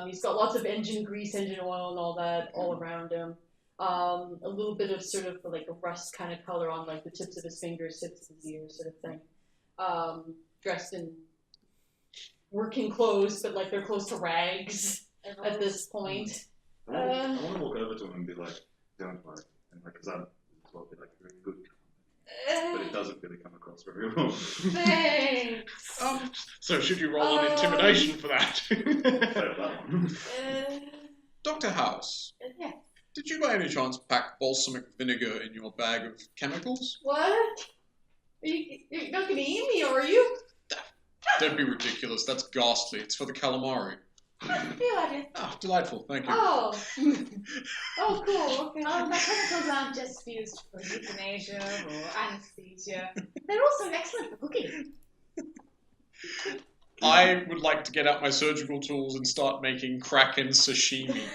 He's got lots of engine grease, engine oil, and all that all around him. A little bit of sort of like a rust kind of color on like the tips of his fingers, tips of his ears, sort of thing. Dressed in working clothes, but like they're close to rags at this point. I want to walk over to him and be like, don't worry. And like, because I'm be like very good, but it doesn't really come across very well. Thanks. So should you roll an intimidation for that? Fail that one. Dr. House, Yeah. did you by any chance pack balsamic vinegar in your bag of chemicals? What? You're not gonna eat me, are you? Don't be ridiculous, that's ghastly. It's for the calamari. Yeah, Ah, delightful, thank you. Oh. Oh, cool. Okay. my chemicals aren't just used for euthanasia or anesthesia. They're also excellent for cooking. I would like to get out my surgical tools and start making kraken sashimi.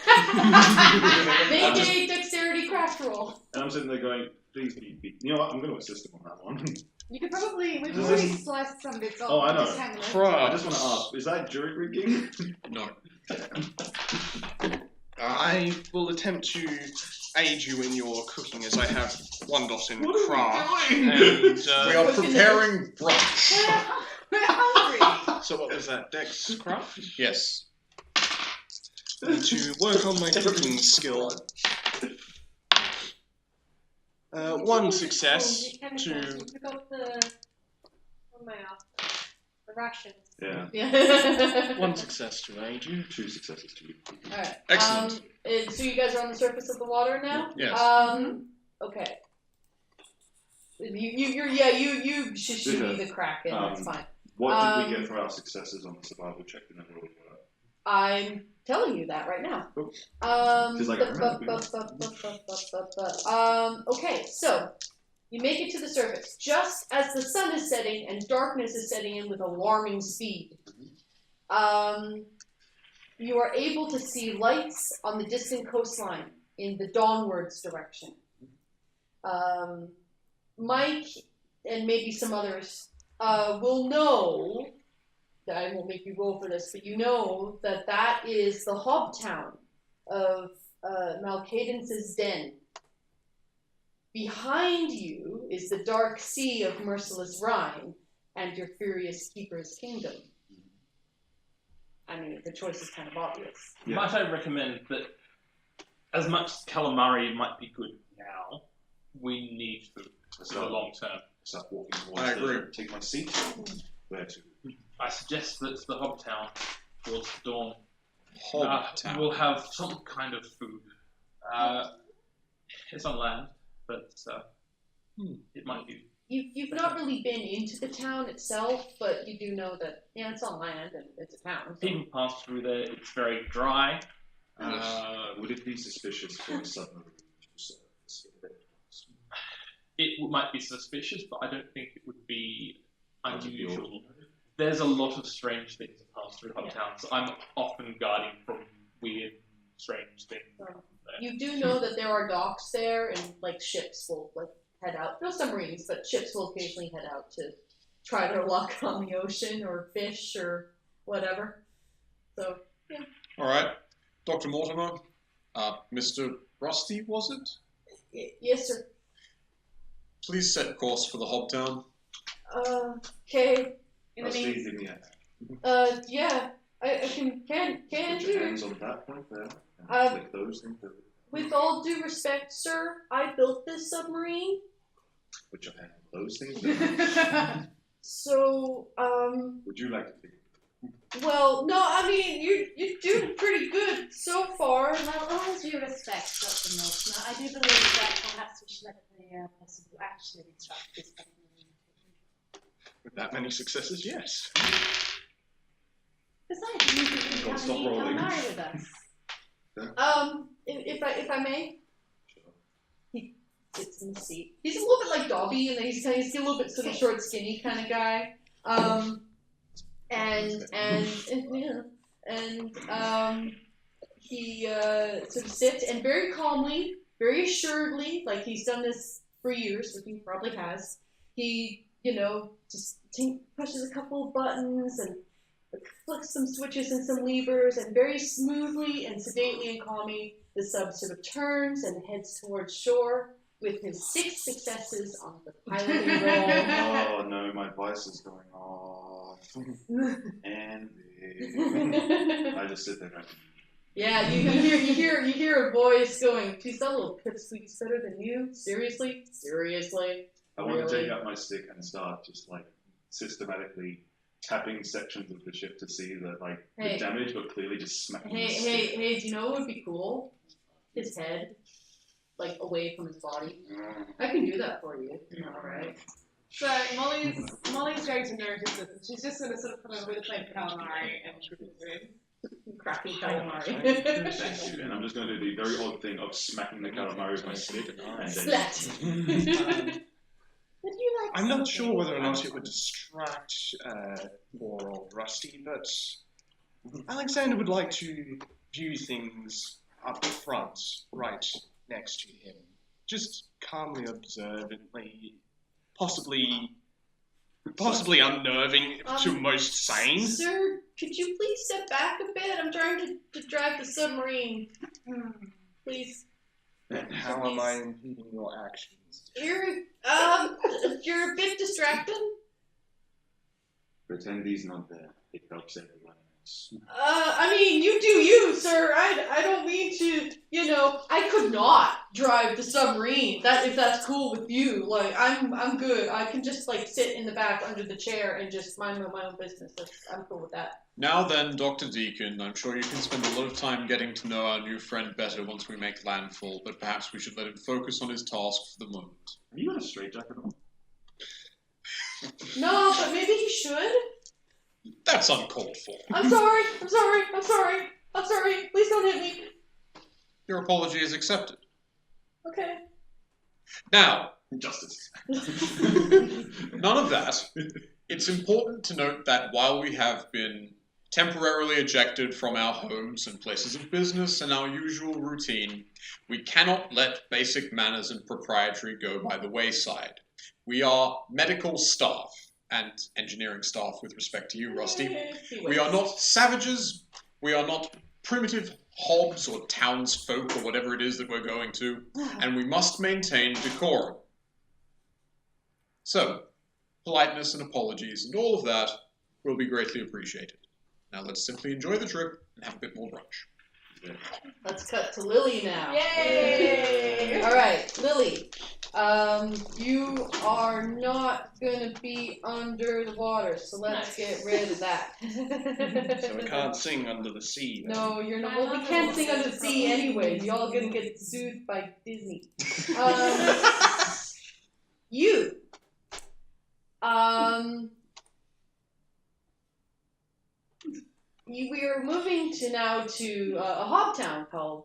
Make a dexterity craft roll. And I'm sitting there going, please be. You know what? I'm going to assist him on that one. You could probably, we've already sliced some bits off. Oh, I know. Just hang them. I just want to ask, is that jury rigging? No. I will attempt to aid you in your cooking as I have one dot in craft. doing? And, We are preparing brunch. We're hungry. so what was that, Dex craft? Yes. Need to work on my cooking skill. One success to You forgot the rations. Yeah. Yeah. one success to aid you. 2 successes to you. Alright. Excellent. So you guys are on the surface of the water now? Yes. Okay. You should be the Kraken, that's fine. What did we get for our successes on the survival check? And then we'll I'm telling you that right now. Cool. Okay, so you make it to the surface just as the sun is setting and darkness is setting in with alarming speed. You are able to see lights on the distant coastline in the dawnwards direction. Mike and maybe some others will know. I won't make you roll for this, but you know that that is the Hobtown of Malcadence's Den. Behind you is the dark sea of Merciless Rhine and your furious keeper's kingdom. I mean, the choice is kind of obvious. Yeah. Might I recommend that as much as calamari might be good now, we need food for the long term. Start walking towards I agree. Take my seat. Where to? I suggest that the Hobtown towards the dawn Hobtown. will have some kind of food. It's on land, but it might be. You've not really been into the town itself, but you do know that, yeah, it's on land and it's a town. So. People pass through there. It's very dry. Would it be suspicious for a submarine to surface? It might be suspicious, but I don't think it would be unusual. There's a lot of strange things that pass through Hubtowns. I'm often guarding from weird, strange things. You do know that there are docks there, and like ships will like head out. No submarines, but ships will occasionally head out to try their luck on the ocean or fish or whatever. So yeah. All right, Dr. Mortimer, Mr. Rusty, was it? Yes, sir. Please set course for the Hobtown. Okay. In the Rusty, meantime, give me a hand. Yeah. I can Put do your it. hands on that point there. And click those things over. With all due respect, sir, I built this submarine. Put your hand on those things there. So, Would you like to be? well, no, I mean, you're doing pretty good so far. Well, all due respect, Dr. Milton, I do believe that perhaps we should let the person who actually instructed this submarine. With that many successes, yes. Besides, you Don't have stop any rolling. calamari with us. If I may, Sure. he sits in the seat. He's a little bit like Dobby, and he's a little bit sort of short, skinny kind of guy. He sort of sits and very calmly, very assuredly, like he's done this for years, which he probably has. He, just pushes a couple of buttons and flicks some switches and some levers, and very smoothly and sedately and calmly, the sub sort of turns and heads towards shore with his 6 successes on the piloting roll. Oh no, my voice is going off. And I just sit there going, Yeah, you hear a voice going, "Geez, that little pipsqueak's better than you. Seriously? I want to Really? take out my stick and start just like systematically tapping sections of the ship to see the Hey. damage, but clearly just smacking the Hey, stick. do you know what would be cool? His head, like away from his body. I can do that for you. Alright. so Molly's going to notice this, and she's just going to sort of come over with a plate of calamari and Crappy calamari. Thank you. And I'm just going to do the very odd thing of smacking the calamari with my stick. And then Splat. Would you like I'm not something? sure whether or not it would distract poor old Rusty, but Alexander would like to view things up front, right next to him. Just calmly, observantly, possibly unnerving to most sane. Sir, could you please step back a bit? I'm trying to drive the submarine. Please. And how am I impeding your actions? You're a bit distracted. pretend he's not there. It helps everyone else. I mean, you do you, sir. I don't mean to, I could not drive the submarine. If that's cool with you. Like, I'm good. I can just, sit in the back under the chair and just mind my own business. I'm cool with that. Now then, Dr. Deacon, I'm sure you can spend a lot of time getting to know our new friend better once we make landfall, but perhaps we should let him focus on his task for the moment. Have you got a straitjacket on? No, but maybe he should. That's uncalled for. I'm sorry. Please don't hit me. Your apology is accepted. Okay. Now, Justice. none of that. It's important to note that while we have been temporarily ejected from our homes and places of business and our usual routine, we cannot let basic manners and proprietary go by the wayside. We are medical staff and engineering staff with respect to you, Rusty. We are not savages. We are not primitive hobs or townsfolk or whatever it is that we're going to, and we must maintain decorum. So, politeness and apologies and all of that will be greatly appreciated. Now let's simply enjoy the trip and have a bit more brunch. Let's cut to Lily now. Yay! All right, Lily. You are not gonna be under the water, so let's get rid of that. So we can't sing under the sea. Then. No, you're not. Well, we can't sing under the sea anyway. Y'all gonna get sued by Disney. You. We are moving to a hob town called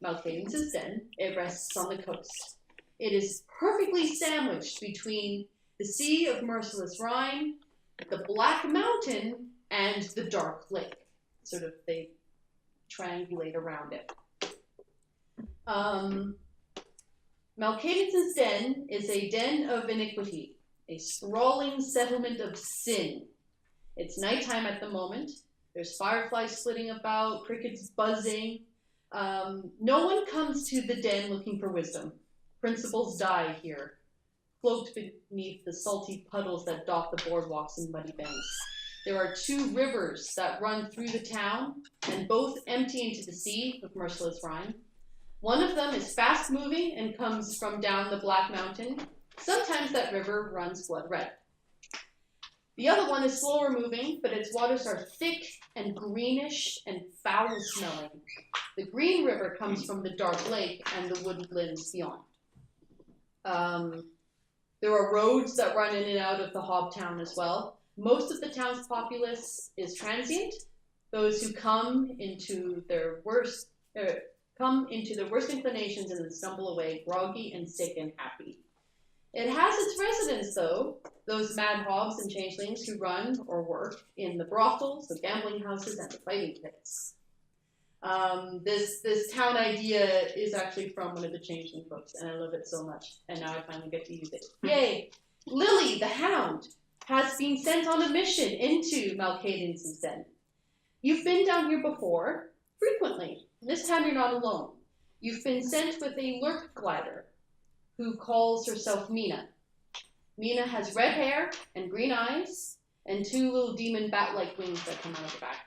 Malkaden's Den. It rests on the coast. It is perfectly sandwiched between the Sea of Merciless Rhine, the Black Mountain, and the Dark Lake. Sort of, they triangulate around it. Malkaden's Den is a den of iniquity, a sprawling settlement of sin. It's nighttime at the moment. There's fireflies flitting about, crickets buzzing. No one comes to the den looking for wisdom. Principles die here, cloaked beneath the salty puddles that dot the boardwalks and muddy banks. There are 2 rivers that run through the town, and both empty into the sea with merciless rhyme. One of them is fast-moving and comes from down the Black Mountain. Sometimes that river runs blood red. The other one is slower moving, but its waters are thick and greenish and foul-smelling. The Green River comes from the dark lake and the woodlands beyond. There are roads that run in and out of the Hob town as well. Most of the town's populace is transient. Those who come into their worst inclinations and then stumble away, groggy and sick and happy. It has its residents, though, those mad hogs and changelings who run or work in the brothels, the gambling houses, and the fighting pits. This town idea is actually from one of the Changeling books, and I love it so much, and now I finally get to use it. Yay! Lily, the hound, has been sent on a mission into Malkaden's den. You've been down here before, frequently. This time you're not alone. You've been sent with a lurk glider who calls herself Mina. Mina has red hair and green eyes and 2 little demon bat-like wings that come out of her back.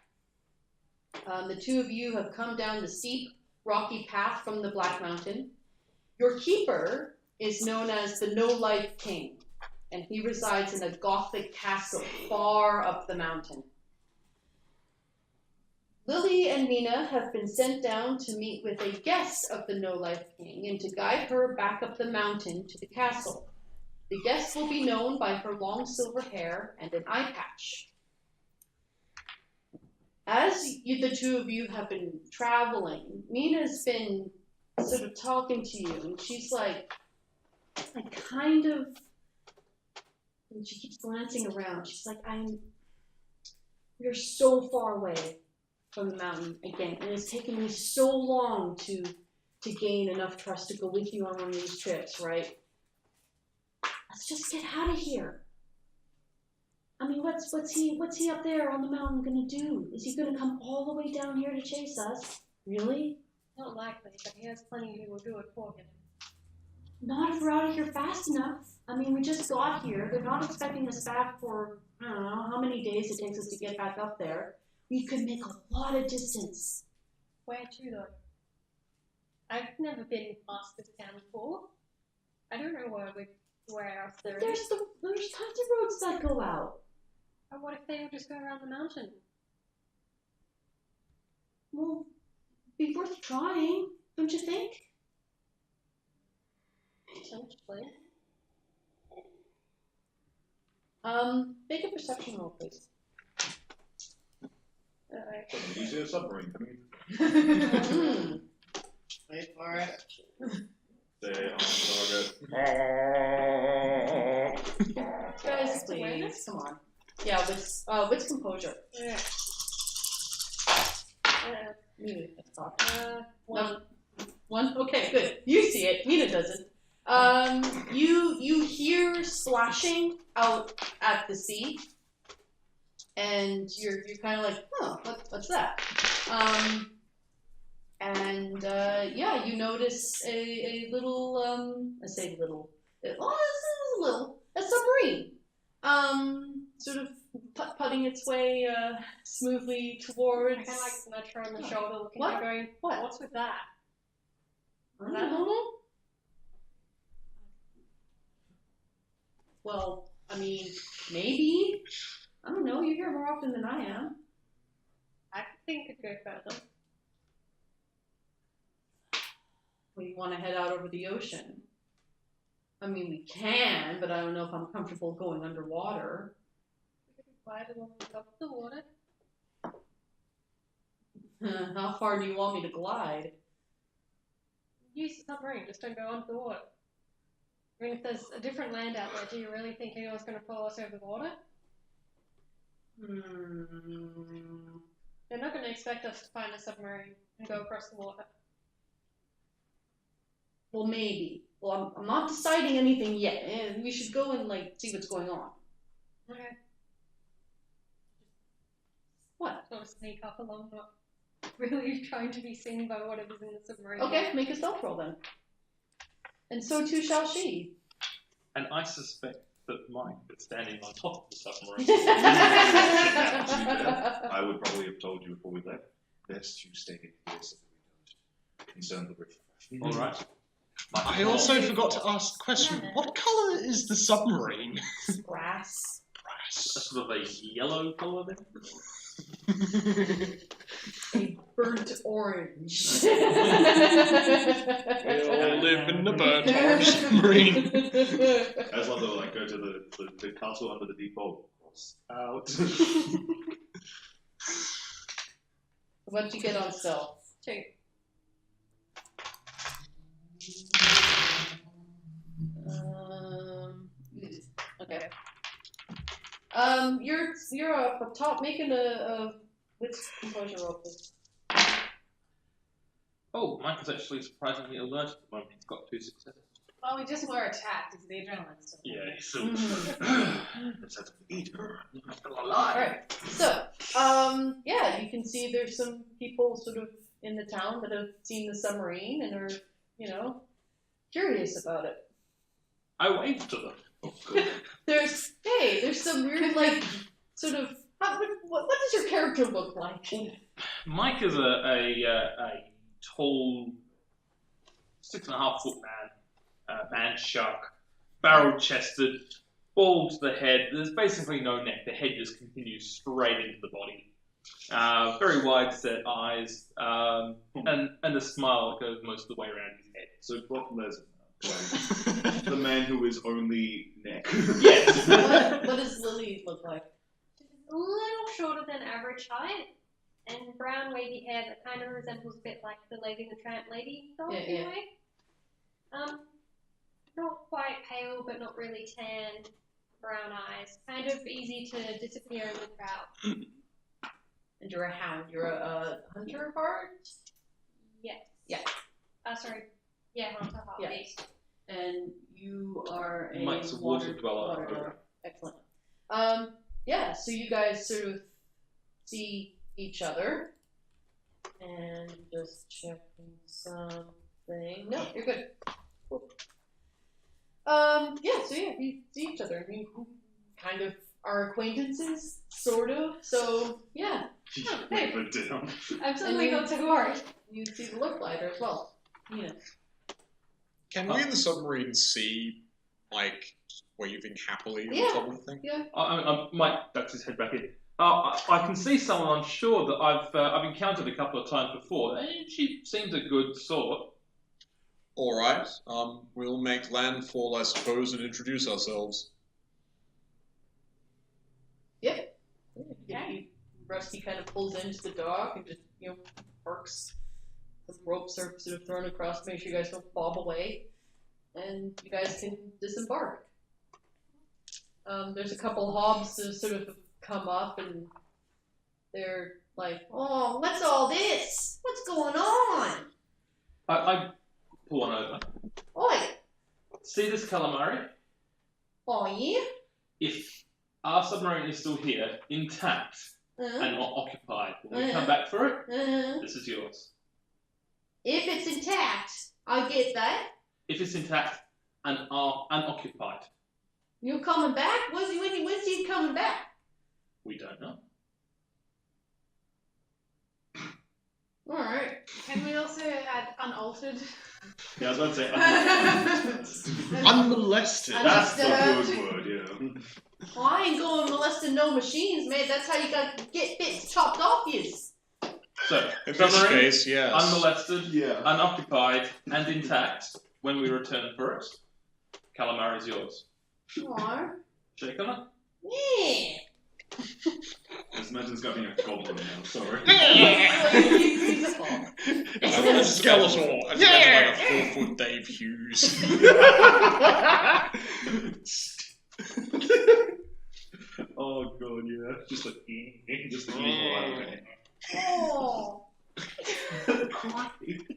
The 2 of you have come down the steep, rocky path from the Black Mountain. Your keeper is known as the No-Life King, and he resides in a Gothic castle far up the mountain. Lily and Mina have been sent down to meet with a guest of the No-Life King and to guide her back up the mountain to the castle. The guest will be known by her long silver hair and an eye patch. As the 2 of you have been traveling, Mina's been sort of talking to you, and she's like kind of, and she keeps glancing around. She's like, we're so far away from the mountain again, and it's taken me so long to gain enough trust to go with you on one of these trips, right? Let's just get out of here. I mean, what's he up there on the mountain gonna do? Is he gonna come all the way down here to chase us? Really? Not likely, but he has plenty who will do it for him. Not if we're out of here fast enough. I mean, we just got here. They're not expecting us back for, I don't know, how many days it takes us to get back up there. We could make a lot of distance. Where to, though? I've never been past this town before. I don't know where else there is. There's tons of roads that go out. And what if they all just go around the mountain? Well, be worth trying, don't you think? Potentially. Make a perception roll, please. Did you see a submarine coming? Wait for it. Stay on target. Guys, please, come on. Yeah, what's composure? Yeah. Let's talk. 1. One? Okay, good. You see it. Mina doesn't. You hear splashing out at the sea, and you're kind of like, oh, what's that? Yeah, you notice a little, I say little, this is little, a submarine, sort of putting its way smoothly towards. I kind of like nudge her on the shoulder, looking What? at her going, What? what's with that? I don't know. Well, I mean, maybe. I don't know. You're here more often than I am. I think it could go further. Well, you want to head out over the ocean? I mean, we can, but I don't know if I'm comfortable going underwater. We could glide along the top of the water. How far do you want me to glide? Use the submarine, just don't go under the water. I mean, if there's a different land out there, do you really think anyone's going to follow us over the water? They're not going to expect us to find a submarine and go across the water. Well, maybe. Well, I'm not deciding anything yet, and we should go and see what's going on. Okay. What? Sort of sneak up along the really trying to be seen by whatever's in the submarine. Okay, make a stealth roll then. And so too shall she. And I suspect that Mike is standing on top of the submarine. I would probably have told you before we left. Best you stay here so that we don't concern the river. All right. I also forgot to ask the question, what colour is the submarine? Brass. A sort of a yellow colour then? A burnt orange. We all live in the burnt orange submarine. As well, though, like, go to the castle under the default. Out. What'd you get on stealth? 2. Okay. You're up top making a wits composure roll, please. Oh, Mike is actually surprisingly alert at the moment. He's got 2 successes. Well, we just were attacked. It's the adrenaline still. Yeah, so Let's have to eat her. Alright. So, yeah, you can see there's some people sort of in the town that have seen the submarine and are, curious about it. I waved to them. There's some weird, sort of, what does your character look like? Mike is a tall, 6.5-foot man shark, barrel-chested, bald to the head. There's basically no neck. The head just continues straight into the body. Very wide-set eyes, and a smile that goes most of the way around his head. So Brock Lesnar, the man who is only neck. Yes. What does Lily look like? She's a little shorter than average height, and brown wavy hair that kind of resembles a bit like the Lady and the Tramp lady doll in a way. Not quite pale, but not really tan. Brown eyes, kind of easy to disappear in the crowd. And you're a hound. You're a hunter of heart? Yes. Yeah. Sorry. Yeah, hunter heart Yeah. beast. And you are a Mike's a water dweller. Water dweller. Excellent. Yeah, so you guys sort of see each other. And just checking something. No, you're good. Cool. You see each other. You kind of are acquaintances, sort of. So, yeah. Hey. Put down. I'm suddenly not so worried. You see the look lighter as well. Can we in the submarine see Mike waving happily on Yeah. top of the thing? Yeah. Mike ducks his head back in. I can see someone I'm sure that I've encountered a couple of times before. She seems a good sort. All right. We'll make landfall, I suppose, and introduce ourselves. Yep. Rusty kind of pulls into the dock and just, parks. The ropes are sort of thrown across to make sure you guys don't bob away. And you guys can disembark. There's a couple hobs that sort of come up and they're like, oh, what's all this? What's going on? I pull one over. Oi! See this calamari? Oh, yeah? If our submarine is still here, intact, Uh-huh. and not occupied, when we come back for it, Uh-huh. this is yours. If it's intact, I get that. If it's intact and are unoccupied, You're coming back? When's you coming back? we don't know. Alright. Can we also add unaltered? Yeah, I was about to say, Unmolested. That's the Undisturbed. good word, yeah. Well, I ain't going molesting no machines, man. That's how you got to get bits chopped off yous. so, In this submarine, case, yes. unmolested, Yeah. unoccupied, and intact, when we return for it, calamari is yours. Aw. Shake on it? Yeah. Just imagine it's got being a goblin now, sorry. He's a ball. It's a little skeletal. Like a 4-foot Dave Hughes. Oh god, yeah. Just like just the evil eye. Oh.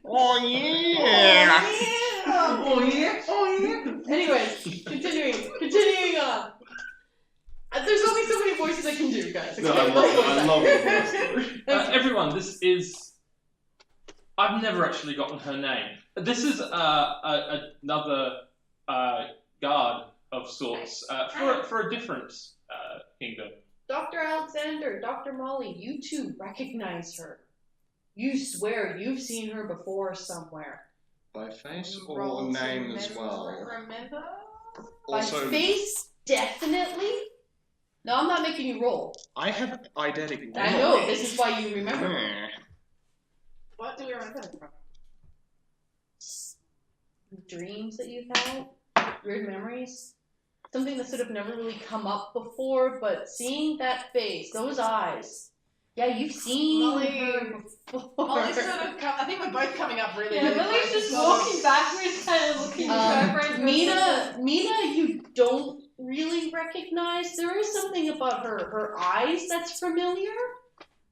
Oh, yeah. Oh yeah. Oh yeah. Anyways, continuing on. There's only so many voices I can do, guys. No, Okay? I love the voice. Everyone, this is I've never actually gotten her name. This is another guard of sorts for a different kingdom. Dr. Alexander, Dr. Molly, you two recognize her. You swear you've seen her before somewhere. By face Roll or to name as well? Remember? Also, By face, definitely. No, I'm not making you roll. I have eidetic knowledge. I know, this is why you remember. What do we remember them from? Dreams that you've had, weird memories, something that sort of never really come up before, but seeing that face, those eyes, yeah, you've seen Molly- her before. Molly's sort of I think we're both coming up really, Yeah, really Lily's close. just Sort of- walking backwards, kind of looking at her friend. Mina, you don't really recognize. There is something about her eyes that's familiar,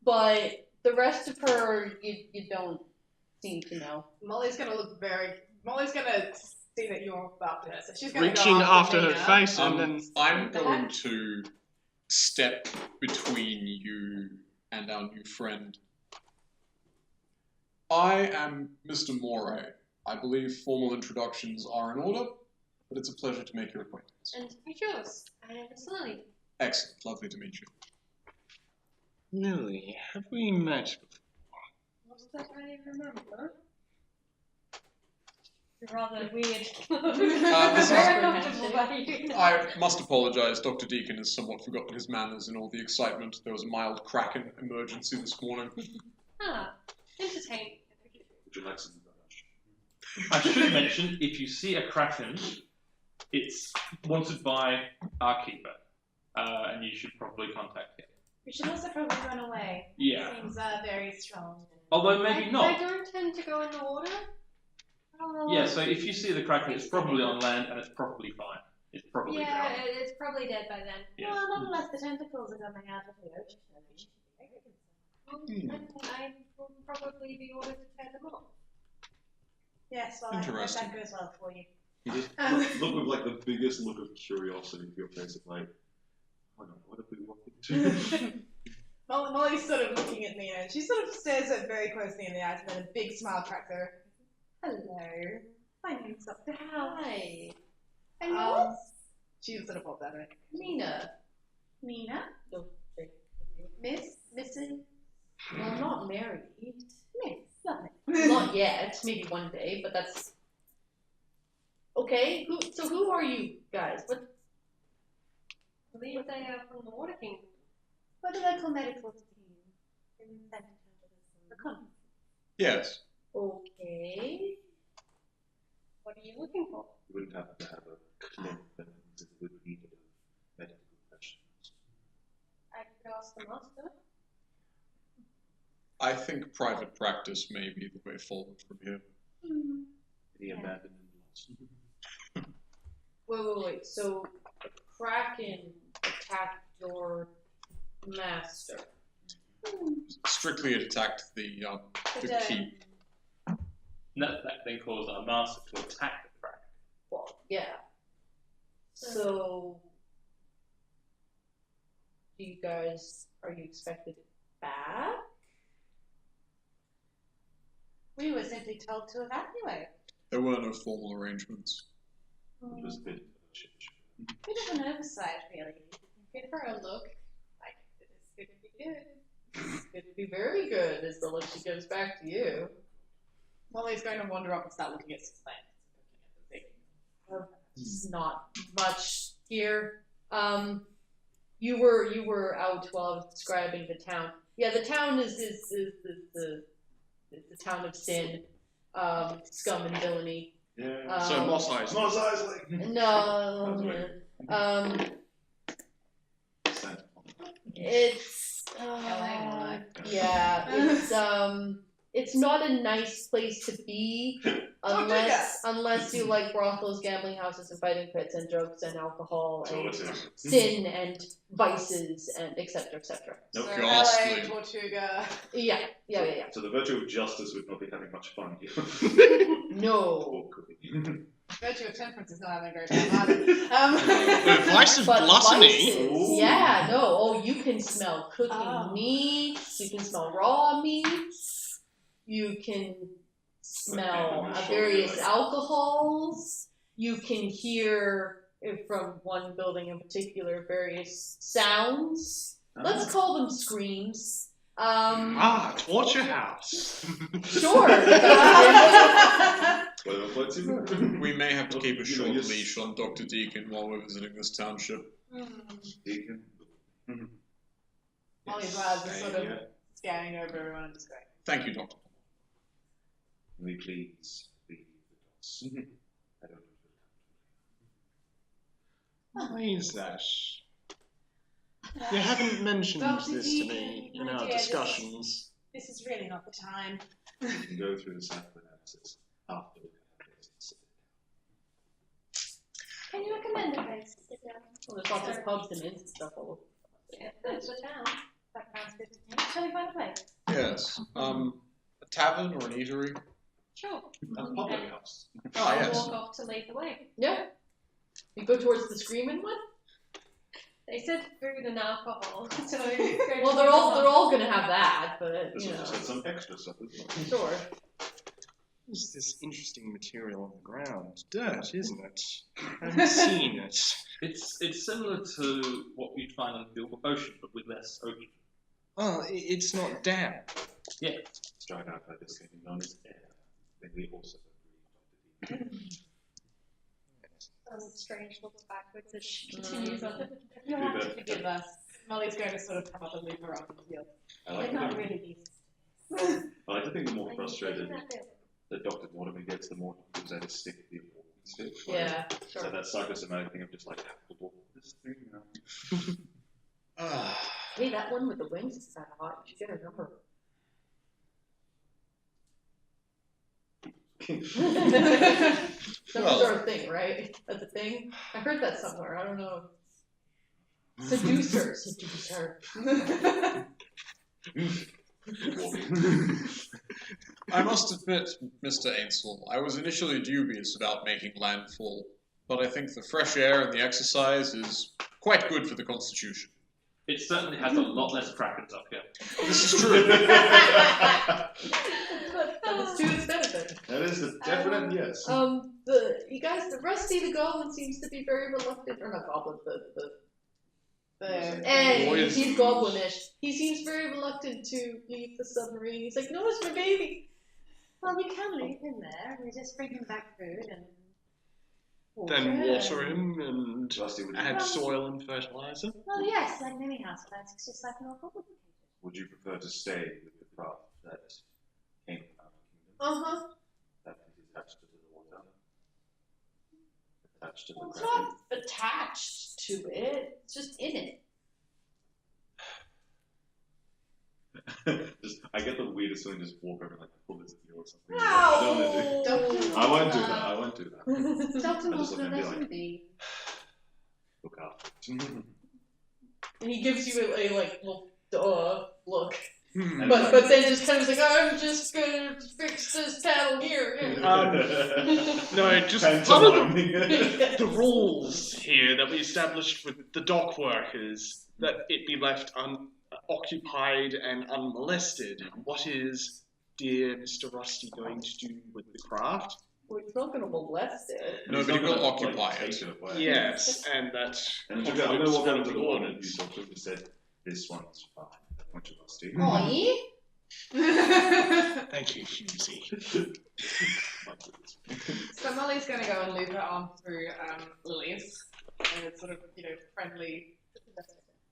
but the rest of her, you don't seem to know. Molly's gonna see that you're after her, so she's gonna Reaching go after her Mina. face and then... I'm going to step between you and our new friend. I am Mr. Moray. I believe formal introductions are in order, but it's a pleasure to make your acquaintance. And to meet yours. I am Miss Lily. Excellent. Lovely to meet you. Lily, have we met before? What's that I even remember? You're rather weird. this I'm is- very comfortable by you. I must apologise. Dr. Deacon has somewhat forgotten his manners in all the excitement. There was a mild Kraken emergency this morning. Ah, entertaining. Would you like some of I should mention, if you see a Kraken, it's wanted by our keeper, and you should probably contact him. We should also probably run away. Yeah. Seems very strong. Although maybe I not. don't tend to go in the water. Yeah, so if you see the Kraken, it's probably on land and it's probably fine. It's probably Yeah, drowned. it's probably dead by then. Yeah. Well, not unless the tentacles are coming out of the ocean. We should be very concerned. And I will probably be ordered to tear them off. Yes, well, I hope Interesting. that goes well for you. You just look with like the biggest look of curiosity to your face, of like, oh no, what have we walked into? Molly's sort of looking at Mina, and she sort of stares her very closely in the eyes, and then a big smile cracks her. Hello, my name's Dr. House. Hi. And she sort of pops out of it. Mina. Mina? Miss? Mrs.? Well, not married. Miss. Lovely. Not yet. Maybe one day, but that's... Okay, who are you guys? What? I believe they are from the Water Kingdom. What do they call medical team? In the conference. Yes. Okay. What are you looking for? You wouldn't have to have a clinic that we would need a medical professionals. I could ask the master. I think private practice may be the way forward from here. Any abandoned lost. Wait. So, the Kraken attacked your master. Strictly, it attacked the keep. That then caused our master to attack the Kraken. Well, yeah. So, are you expected back? We were simply told to evacuate. There were no formal arrangements. It was a bit Bit of an oversight, really. Give her a look. Like, this is going to be good. It'd be very good as the look she gives back to you. Molly's going to wander up and start looking at some things. It's not much here. You were out while I was describing the town. Yeah, the town is the town of sin, scum and villainy. Yeah. So Moss Eyes. Moss Eisley! No, it's yeah, it's not a nice place to be unless you like brothels, gambling houses, and fighting pits, and drugs and alcohol and sin and vices and etc. No, So ghastly. LA, Tortuga. Yeah. So the virtue of justice would not be having much fun here. No. Or could it? Virtue of temperance is not having a great time either. Vice of But gluttony. vices, Ooh. yeah, no. Oh, you can smell cooking Oh. meats. You can smell raw meats. You can smell Okay, various alcohols. You can hear, from one building in particular, various sounds. Let's call them screams. Torture house. Sure. Whatever floats your boat. We may have to keep a You know, short you're- leash on Dr. Deacon while we're visiting this township. Deacon. Molly's eyes are sort of scanning over everyone and just going, Thank you, Doctor. Can we please leave the dots? I don't know. Why is that? You haven't mentioned Dr. this to me Deacon, in my our dear, discussions. This is really not the time. We can go through the psychoanalysis after we have this. Can you recommend a place to sit down? Well, there's lots of pubs and inns and stuff all over. Yeah, that's the town. That sounds good to me. Shall we find a place? Yes. A tavern or an eatery? Sure. A public house. Ah, I'll yes. walk off to lead the way. Yeah. You go towards the screaming one. They said food and alcohol, so go Well, they're all gonna have that, but This you one know, just had some extra stuff as well. sure. What's this interesting material on the ground? Dirt, isn't it? I haven't seen it. It's similar to what you'd find on the ocean, but with less ocean. Oh, it's not damp. Strike out by this thing known as air. Then we also agree. strange looks backwards as she continues on. You'll have to forgive us. Molly's going to sort of come up and leave her on the heel. I They're like not to think, really used. I like to think the more Are you frustrated taking that bill? that Dr. Mortimer gets, the more he gives out a stick the walking stick. Yeah, So sure. that psychosomatic thing of just like, we'll walk this thing now. Hey, that one with the wings is kind of hot. You should get her number. Numbers are a thing, right? That's a thing. I heard that somewhere. I don't know. Seducer. I must admit, Mr. Ainsel, I was initially dubious about making landfall, but I think the fresh air and the exercise is quite good for the constitution. It certainly has a lot less krakens up here. This is true. That is to its benefit. That is a definite yes. The Rusty the Goblin seems to be very reluctant, or not Goblin, he's goblinish. He seems very reluctant to leave the submarine. He's like, no, it's my baby. Well, we can leave him there. We just bring him back food and Then water him and Rusty, would add you, soil and fertilizer. well, yes, like many houseplants, it's just like more complicated. would you prefer to stay with the craft that came from our kingdom? Uh-huh. That is attached to the water? Attached to the Well, it's kraken? not attached to it. It's just in it. I get the weirdest feeling just walk over and like pull this view or something. No. I don't want to do. Doctor, I won't do that. I won't do that. Doctor I just Mortimer, want to be let like- him be. Look after it. And he gives you a little look. And But then just kind of like, I'm just gonna fix this panel here. No, just part of Pantomiming. the rules here that we established with the dock workers, that it be left unoccupied and unmolested. What is dear Mr. Rusty going to do with the craft? Well, he's not gonna molest it. Nobody will occupy it. Take away. Yes, and that. And I'm going to walk over to the one and you talked to him and said, this one's fine. That one's Rusty. Aw, Thank you, Husey. So Molly's going to go and loop her arm through Lily's, and it's sort of, friendly.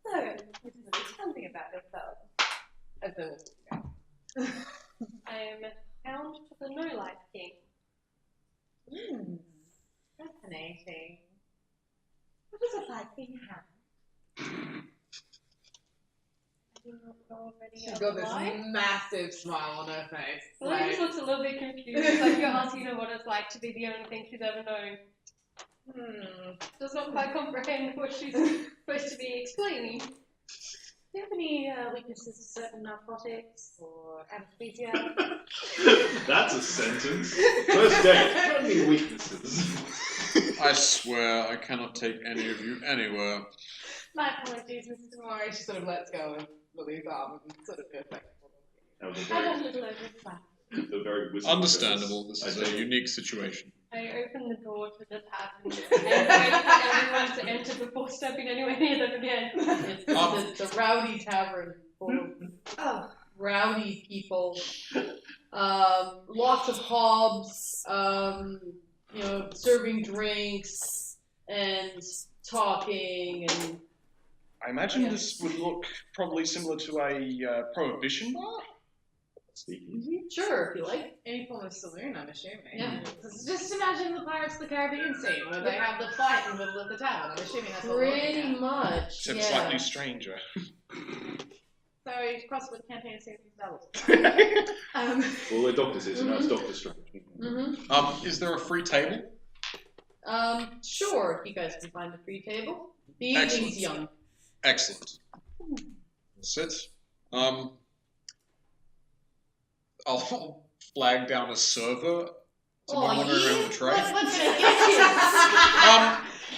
So, tell me about yourself. As the I am a hound to the No Life King. Fascinating. What is it like being a hound? I do not know already. She's got this Why? massive smile on her face. Lily just looks a little bit confused, like you're asking her what it's like to be the only thing she's ever known. Does not quite comprehend what she's supposed to be explaining. Do you have any weaknesses to certain narcotics or anesthesia? That's a sentence. First day. What are the weaknesses? I swear I cannot take any of you anywhere. My apologies, Mr. Don't worry, she sort of lets go of Lily's arm and sort of goes back. That was a I very, got a little over the The very wizard. Understandable. This is a unique situation. I open the door to the tavern and wait for everyone to enter before stepping anywhere near them again. It's a rowdy tavern full of rowdy people. Lots of hobs, serving drinks and talking and. I imagine this would look probably similar to a prohibition bar. Sure, if you like. Any form of saloon, I'm assuming. Yeah. Just imagine the Pirates of the Caribbean scene where they have the fight in the middle of the town. I'm assuming that's what we're looking Pretty at. much. Except Yeah. slightly stranger. So crossword campaign seems doubled. Well, we're doctors here, so now it's Doctor Strange. Is there a free table? Sure, if you guys can find a free table. The evening's Excellent. young. Excellent. Sit. I'll flag down a server. Someone wandering around the tray. What's gonna get you?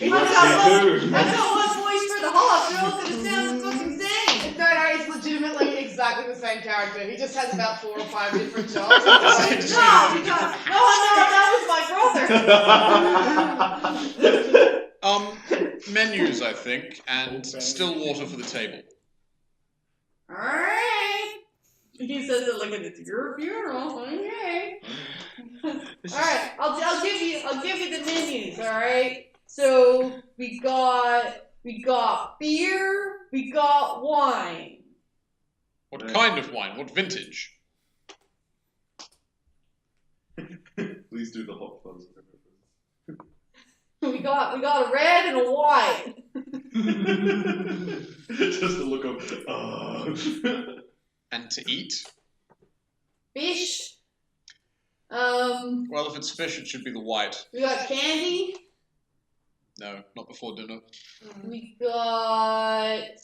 What's I've got one voice for the hawk. They're all gonna sound fucking same. No, he's legitimately exactly the same character. He just has about 4 or 5 different jobs. No, that was my brother. Menus, I think, and still water for the table. Alright. He says it like it's your funeral. Okay. Alright, I'll give you the menus, alright? So we got beer, we got wine. What kind of wine? What vintage? Please do the hot fuzz. We got a red and a white. Just to look up. And to eat? Fish. Well, if it's fish, it should be the white. We got candy. No, not before dinner. We got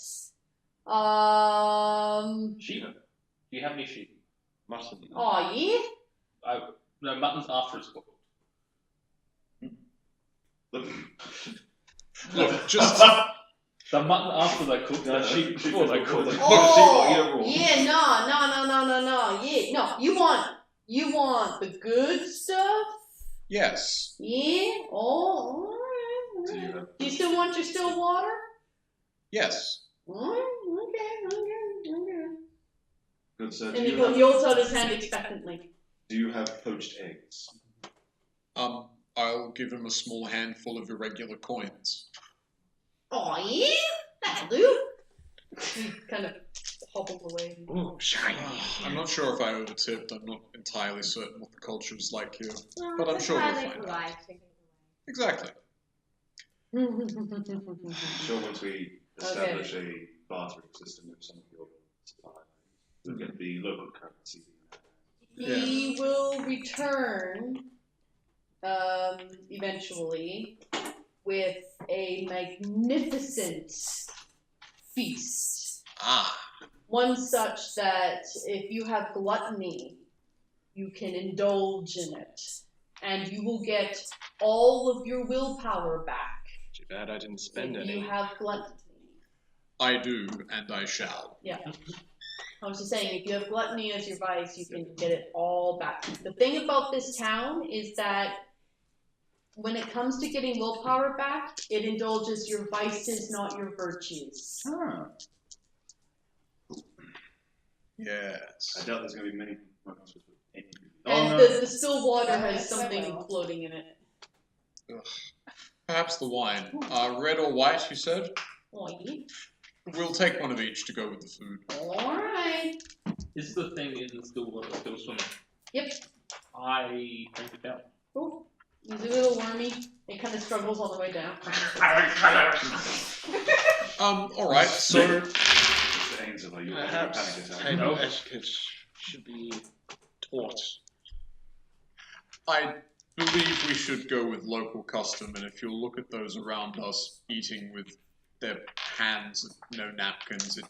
Sheep. Do you have any sheep? Mutton. oh yeah. No, mutton's after it's cooked. Look, just... The mutton after they cook, the sheep before they cook. Oh yeah, no. Yeah, no. You want the good stuff? Yes. Yeah. Oh, all right. Do you still want your still water? Yes. All right. Okay. Good sir. And he holds out his hand expectantly. Do you have poached eggs? I'll give him a small handful of irregular coins. Oh yeah, that'll do. He kind of hobbles away. Ooh, shiny. I'm not sure if I overtipped. I'm not entirely certain what the culture is like here. But I'm sure we'll find out. Exactly. Sure, once we establish a bartering system with some of your supplies, we'll get the local currency. He will return eventually with a magnificent feast. One such that if you have gluttony, you can indulge in it. And you will get all of your willpower back. Too bad I didn't spend if any. you have gluttony. I do, and I shall. Yeah. I was just saying, if you have gluttony as your vice, you can get it all back. The thing about this town is that when it comes to getting willpower back, it indulges your vices, not your virtues. Yes. I doubt there's going to be many monsters with any. And the still water has something floating in it. Ugh. Perhaps the wine. Red or white, you said? Oh, yeah. We'll take one of each to go with the food. Alright. Is the thing in the still water still swimming? Yep. I drink it down. Cool. He's a little wormy. It kind of struggles all the way down. Alright, so... Mr. Ainsel, are you having a panic Perhaps attack? table etiquette should be taught. I believe we should go with local custom, and if you'll look at those around us eating with their hands and no napkins, it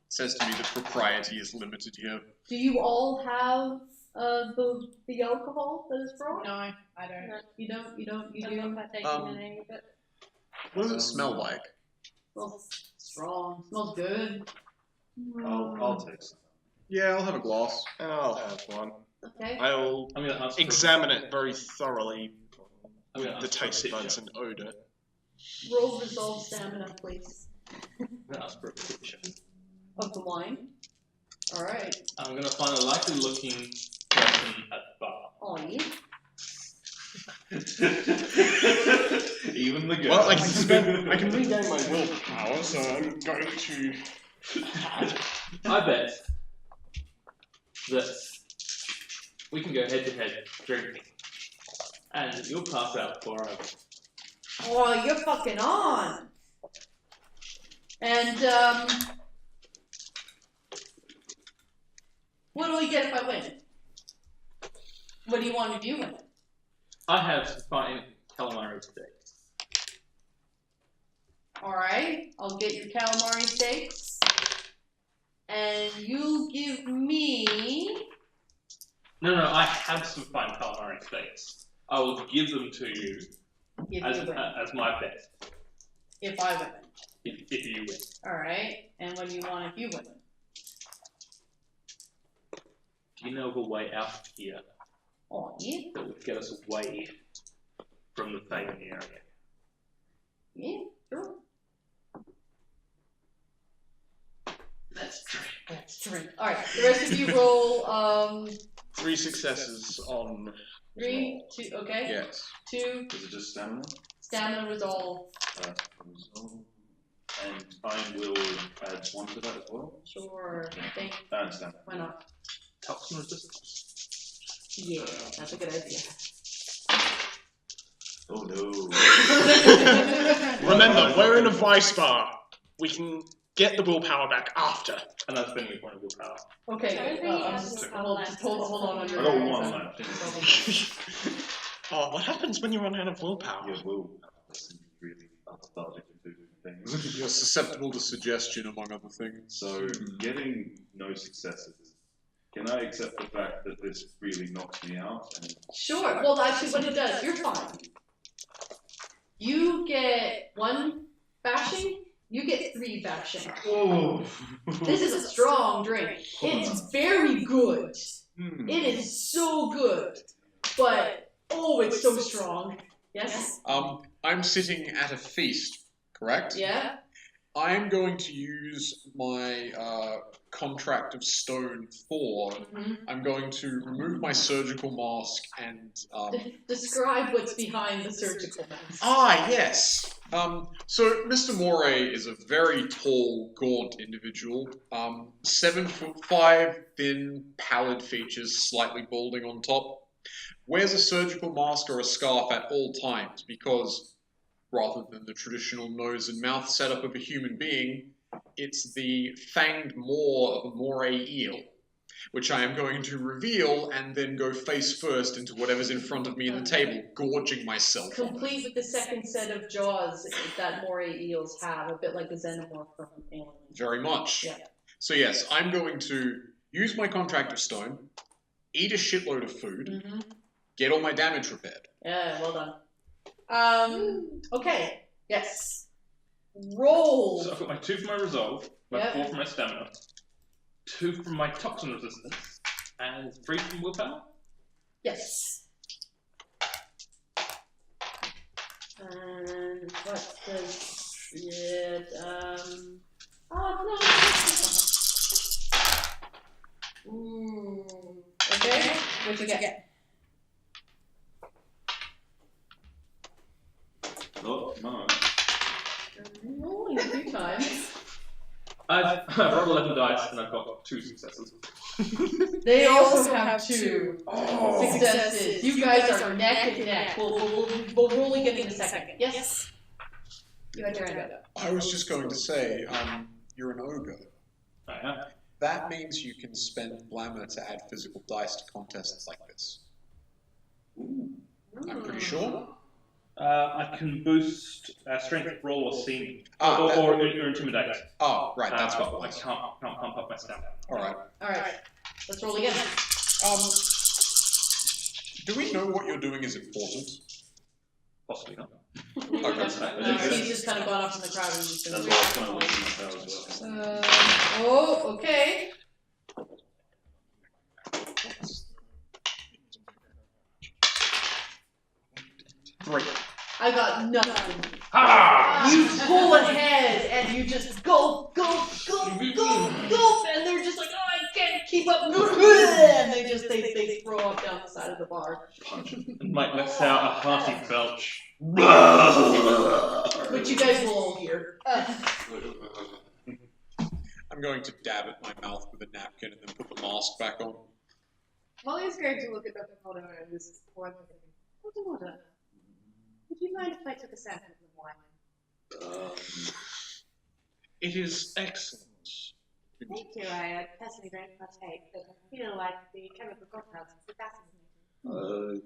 says to me that propriety is limited here. Do you all have the alcohol that is brought? No, I don't. No, you don't. You I'm do. not quite taking the name of it. What does it smell like? Smells strong. Smells good. I'll take some. Yeah, I'll have a glass. And I'll have one. Okay. I'll I'm going to ask for examine it very thoroughly. I'm gonna The ask for a taste picture. buds and odor. Roll resolve stamina, please. I'm going to ask for a picture. Of the wine. Alright. I'm going to find a likely looking person at the bar. On you. Even the girl. Well, I can regain my willpower, so I'm going to. I bet that we can go head to head drinking, and you'll pass out forever. Oh, you're fucking on! And, what do we get if I win? What do you want to do with it? I have fine calamari steaks. Alright, I'll get your calamari steaks. And you give me... No, I have some fine calamari steaks. I will give them to you If as, you win. as my bet, If I win. if you win. Alright, and what do you want if you win? Do you know of a way out of here Oh, yeah? that would get us away from the Fagin area? Yeah, sure. Let's drink. Let's drink. Alright, the rest of you roll, 3 successes on. 3, 2, okay? Yes. 2, Is it just stamina? stamina resolve. Resolve. And I will add 1 to that as well. Sure, I think, And stamina. why not? Toxin resistance. Yeah, that's a good idea. Oh no. Remember, we're in a vice bar. We can get the willpower back after. And that's been the point of willpower. Okay, I don't think he has willpower hold on. I got 1 left. Oh, what happens when you run out of willpower? Your will isn't really lethargic into doing things. You're susceptible to suggestion, among other things. So, getting no successes, can I accept the fact that this really knocks me out? And Sure, well actually what it does, you're fine. You get 1 bashing, you get 3 bashing. oh, This is a strong drink. It's very good. It is so good. But, oh, it's so strong. Yes? I'm sitting at a feast, correct? Yeah? I'm going to use my contract of stone 4. Mm-hmm. I'm going to remove my surgical mask and... Describe what's behind the surgical mask. yes. So Mr. Moray is a very tall, gaunt individual. 7'5", thin, pallid features, slightly balding on top. Wears a surgical mask or a scarf at all times because, rather than the traditional nose and mouth setup of a human being, it's the fanged maw of a moray eel, which I am going to reveal and then go face first into whatever's in front of me in the table, gorging myself. Complete with the second set of jaws that moray eels have, a bit like the xenomorph from Alien. Very much. Yeah. So yes, I'm going to use my contract of stone, eat a shitload of food, Mm-hmm. get all my damage repaired. Yeah, well done. Okay, yes. Roll! So I've got my 2 for my resolve, my Yep. 4 for my stamina, 2 from my toxin resistance, and 3 from willpower. Yes. And what does it, oh no. Ooh. Okay, what'd you get? not much. Rolling a few times. I've rolled 11 dice and I've got 2 successes. They also have 2 successes. You guys are neck and neck. We'll roll again in a second. Yes? You had your hand up. I was just going to say, you're an ogre. I am. That means you can spend glamour to add physical dice to contests like this. I'm pretty sure. I can boost strength, roll, or seeming. Ah, or intimidate. Oh, right, that's but what I it was. can't pump up my stamina. Alright. Alright, let's roll again. Do we know what you're doing is important? Possibly not. He's just kind of gone off in the crowd and just That's why I was kind of looking at that as well. oh, okay. Great. I got nothing. Ha! You pull ahead and you just go, and they're just like, oh, I can't keep up, and they throw up down the side of the bar. And Mike lets out a hearty belch. Which you guys will all hear. I'm going to dab at my mouth with a napkin and then put the mask back on. Molly's going to look at Dr. Moto and just one thing. Dr. Moto, would you mind if I took a sample of the wine? It is excellent. Thank you. I personally don't partake, but I feel like the chemical compounds are fascinating.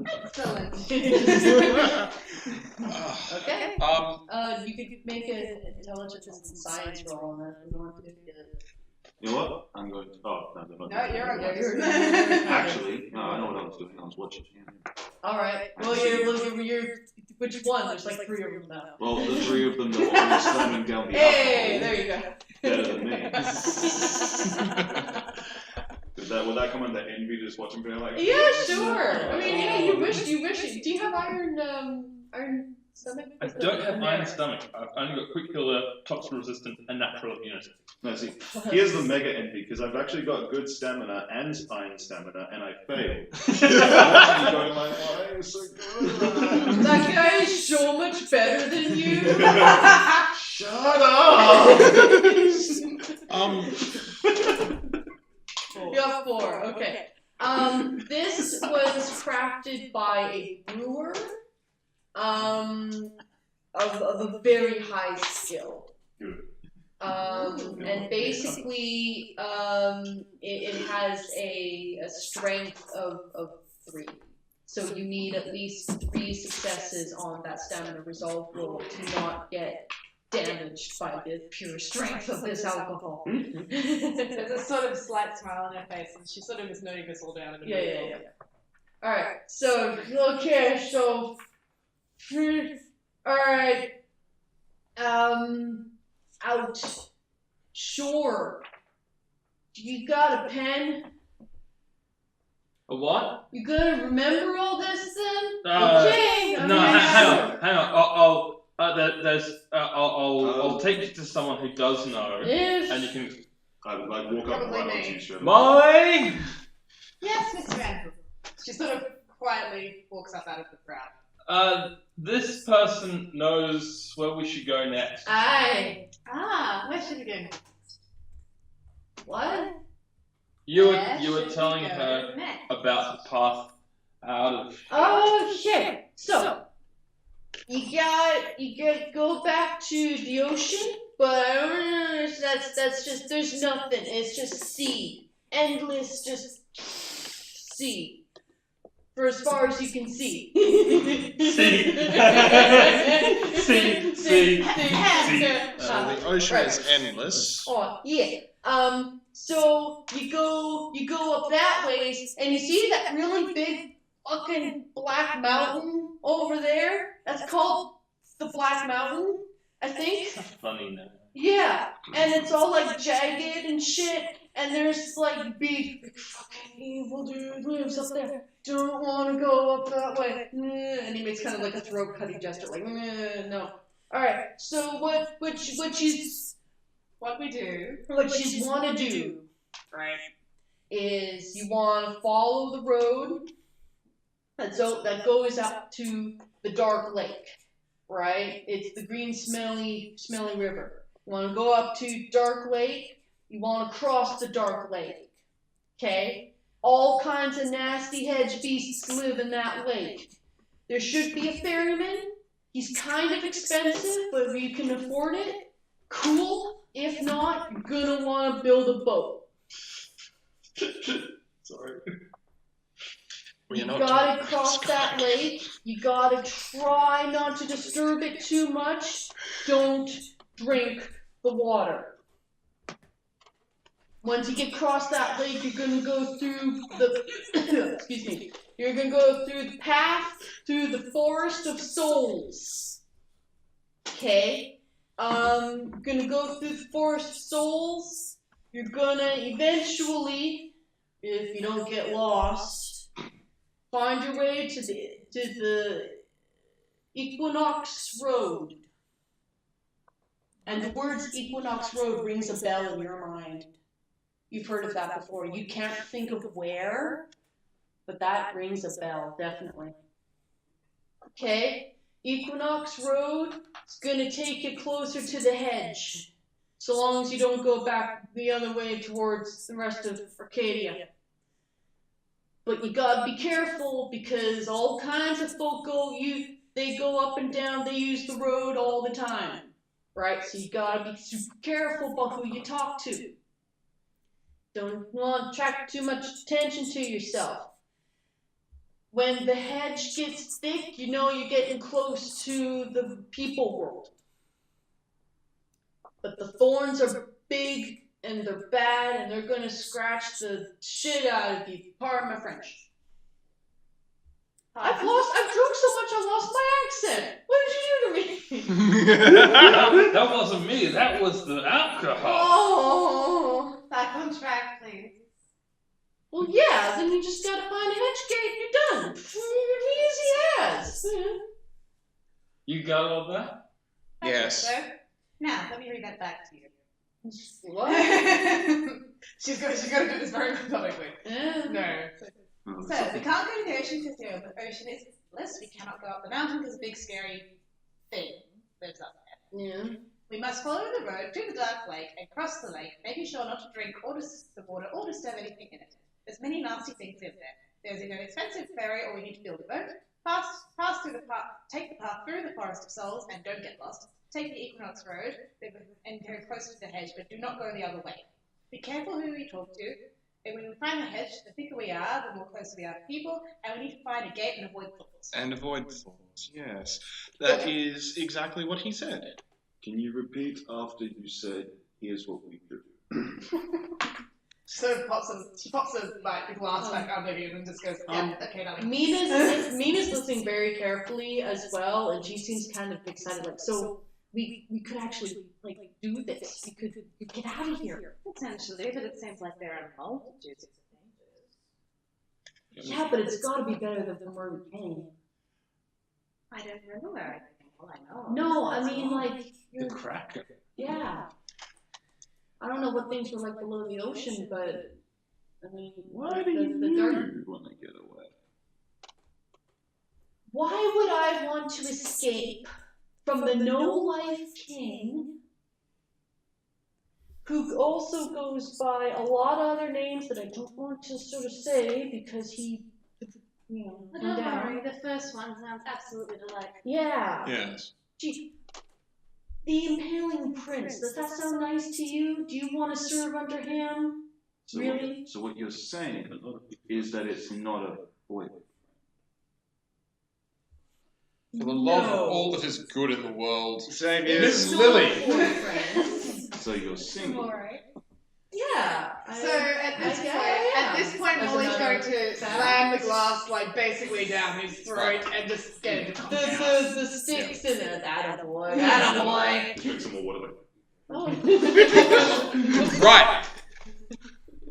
Excellent. Okay. You could make an intelligence and science roll on that if you want to. You know what? I'm going to. Oh, no, they're not. No, you're on Actually, no, I know what I was doing. I was watching him. All right. Well, you're which one? There's like 3 of them now. Well, the 3 of them that were all slamming down the Hey, alcohol there you go. better than me. Would that come under envy? Just watching being like. Yeah, sure. I mean, you wish. Do you have iron stomach? I don't have iron stomach. I've only got quick killer, toxin resistant, and natural immunity. No, see, here's the mega envy, because I've actually got good stamina and iron stamina, and I failed. I'm going like, why are you so good? That guy is so much better than you. Shut up! You have 4. Okay. This was crafted by a brewer. Of a very high skill. Good. And basically, it has a strength of 3. So you need at least 3 successes on that stamina resolve roll to not get damaged by the pure strength of this alcohol. There's a sort of slight smile on her face, and she sort of is noting this all down. Yeah. Alright, so, okay, so... Alright. Out. Sure. You got a pen? A what? You gonna remember all this then? Okay. Okay. No, hang on. I'll take you to someone who does know, If and you can. I would like walk up and right on to you straight away. Molly. Yes, Mr. Andrew. She sort of quietly walks up out of the crowd. This person knows where we should go next. Aye. Where should we go? What? You were Should we telling go her next? about the path out of. Okay. So you got go back to the ocean, but that's just there's nothing. It's just sea, endless, just sea. For as far as you can see. See. So the ocean is endless. Oh, yeah. So you go up that ways, and you see that really big fucking black mountain over there? That's called the Black Mountain, I think. Funny now. Yeah, and it's all like jagged and shit, and there's like big fucking evil dude lives up there. Don't want to go up that way. And he makes kind of like a throat cutting gesture, like no. All right, so what you want to do, right, is you want to follow the road that goes up to the dark lake, right? It's the green, smelly river. You want to go up to Dark Lake. You want to cross the Dark Lake. Okay? All kinds of nasty hedge beasts live in that lake. There should be a ferryman. He's kind of expensive, but if you can afford it, cool. If not, you're gonna want to build a boat. Sorry. You gotta cross that lake. You gotta try not to disturb it too much. Don't drink the water. Once you get across that lake, you're gonna go through the excuse me. You're gonna go through the path through the forest of souls. Okay? Gonna go through the forest of souls. You're gonna eventually, if you don't get lost, find your way to the Equinox Road. And the words Equinox Road rings a bell in your mind. You've heard of that before. You can't think of where, but that rings a bell, definitely. Okay, Equinox Road is going to take you closer to the hedge, so long as you don't go back the other way towards the rest of Arcadia. But you gotta be careful, because all kinds of folk they go up and down, they use the road all the time. Right? So you gotta be super careful about who you talk to. Don't want to attract too much attention to yourself. When the hedge gets thick, you know you're getting close to the people world. But the thorns are big and they're bad and they're gonna scratch the shit out of you. Pardon my French. I've drunk so much I lost my accent. What did you do to me? That wasn't me. That was the alcohol. Oh. Back on track, please. Well, yeah, then you just gotta find a hedge gate and you're done. Easy as. You got all that? Yes. So, now, let me read that back to you. What? She's got to do this very methodically. No. So, we can't go to the ocean because the ocean is less. We cannot go up the mountain because a big scary thing lives up there. Yeah. We must follow the road to the dark lake and cross the lake, making sure not to drink or the water or disturb anything in it. There's many nasty things in there. There's either an expensive ferry or we need to build a boat. Pass through the path, take the path through the forest of souls and don't get lost. Take the Equinox Road and go closer to the hedge, but do not go the other way. Be careful who we talk to. And when we find the hedge, the thicker we are, the more closer we are to people, and we need to find a gate and avoid thorns. And avoid thorns, yes. That is exactly what he said. Can you repeat after you said, here's what we do? So she pops a glass back under you and just goes, yeah, okay, darling. Mina's listening very carefully as well, and she seems kind of excited. Like, so we could actually do this. We could get out of here. Potentially, but it seems like there are multitudes of dangers. Yeah, but it's got to be better than from where we came. I don't remember where I came. All I know. No, I mean The Kraken. yeah. I don't know what things were like below the ocean, but I mean, Why do the you dark. want to get away? Why would I want to escape from the no-life king, who also goes by a lot of other names that I don't want to sort of say because he, Don't worry, the first one sounds absolutely delightful. Yeah. Yes. Gee, the impaling prince. Does that sound nice to you? Do you want to serve under him? So Really? So what you're saying is that it's not a boyfriend. For the love of all that is good in the world, Same Miss here. Lily. So you're single. Alright. Yeah. So at this point, There's Molly's another going to slam the glass basically down his throat and just get him to calm down. The sticks in it. Attaboy. Attaboy. Drink some more water. Oh. Right.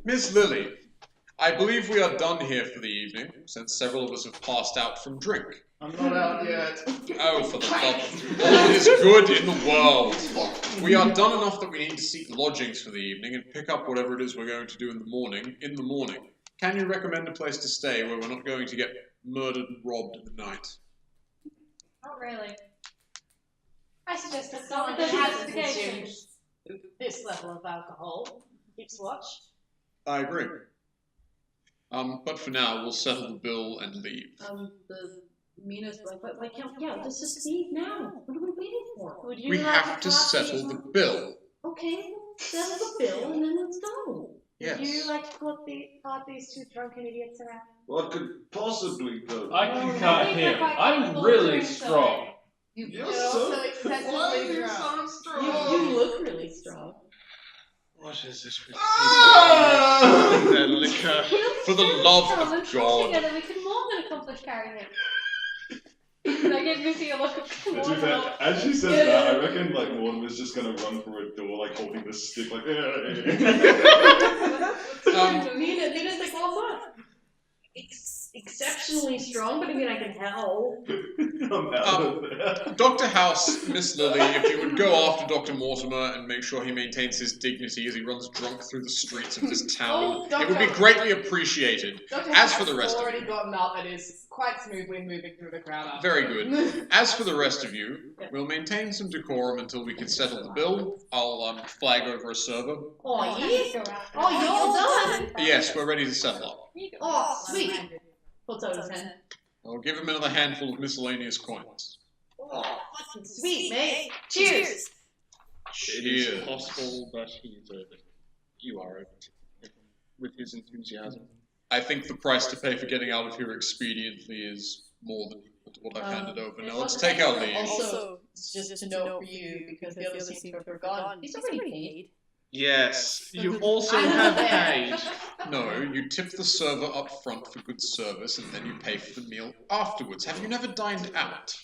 Miss Lily, I believe we are done here for the evening, since several of us have passed out from drink. I'm not out yet. Oh, for the love of all that is good in the world. We are done enough that we need to seek lodgings for the evening and pick up whatever it is we're going to do in the morning. Can you recommend a place to stay where we're not going to get murdered and robbed in the night? Not really. I suggest that Not someone with who the hasn't justifications. consumed this level of alcohol keeps watch. I agree. But for now, we'll settle the bill and leave. The Mina's like, but why can't? Yeah, let's just leave now. What are we waiting for? Would you We like have to coffee? settle the bill. Okay, settle the bill and then let's go. Yes. Would you like to cart these two drunken idiots around? What could possibly go? I can cut him. I'm really strong. You're also excessively drunk. You look really strong. What is this with Ah! people and their liquor? For the love Come of God. together, we can more than accomplish carrying him. And I give Missy a look of To be fair, as she says that, I reckon Mortimer's just gonna run for a door, holding the stick, Mina's like, well, look, exceptional exceptionally strong, but I mean, I can help. Dr. House, Miss Lily, if you would go after Dr. Mortimer and make sure he maintains his dignity as he runs drunk through the streets of this town, it would be greatly appreciated. As for the rest of you... already gotten up and is quite smoothly moving through the crowd after. Very good. As for the rest of you, we'll maintain some decorum until we can settle the bill. I'll flag over a server. Oh, yeah? Oh, you're all done? Yes, we're ready to settle up. Oh, sweet. Puts out his hand. I'll give him another handful of miscellaneous coins. Oh, fucking sweet, mate. Cheers. Cheers. It's possible that you are over with his enthusiasm. I think the price to pay for getting out of here expediently is more than what I've handed over. Now let's take our leave. Also, just to note for you, because the others seem to have forgotten, he's already paid. Yes, you also have paid. No, you tip the server up front for good service, and then you pay for the meal afterwards. Have you never dined out?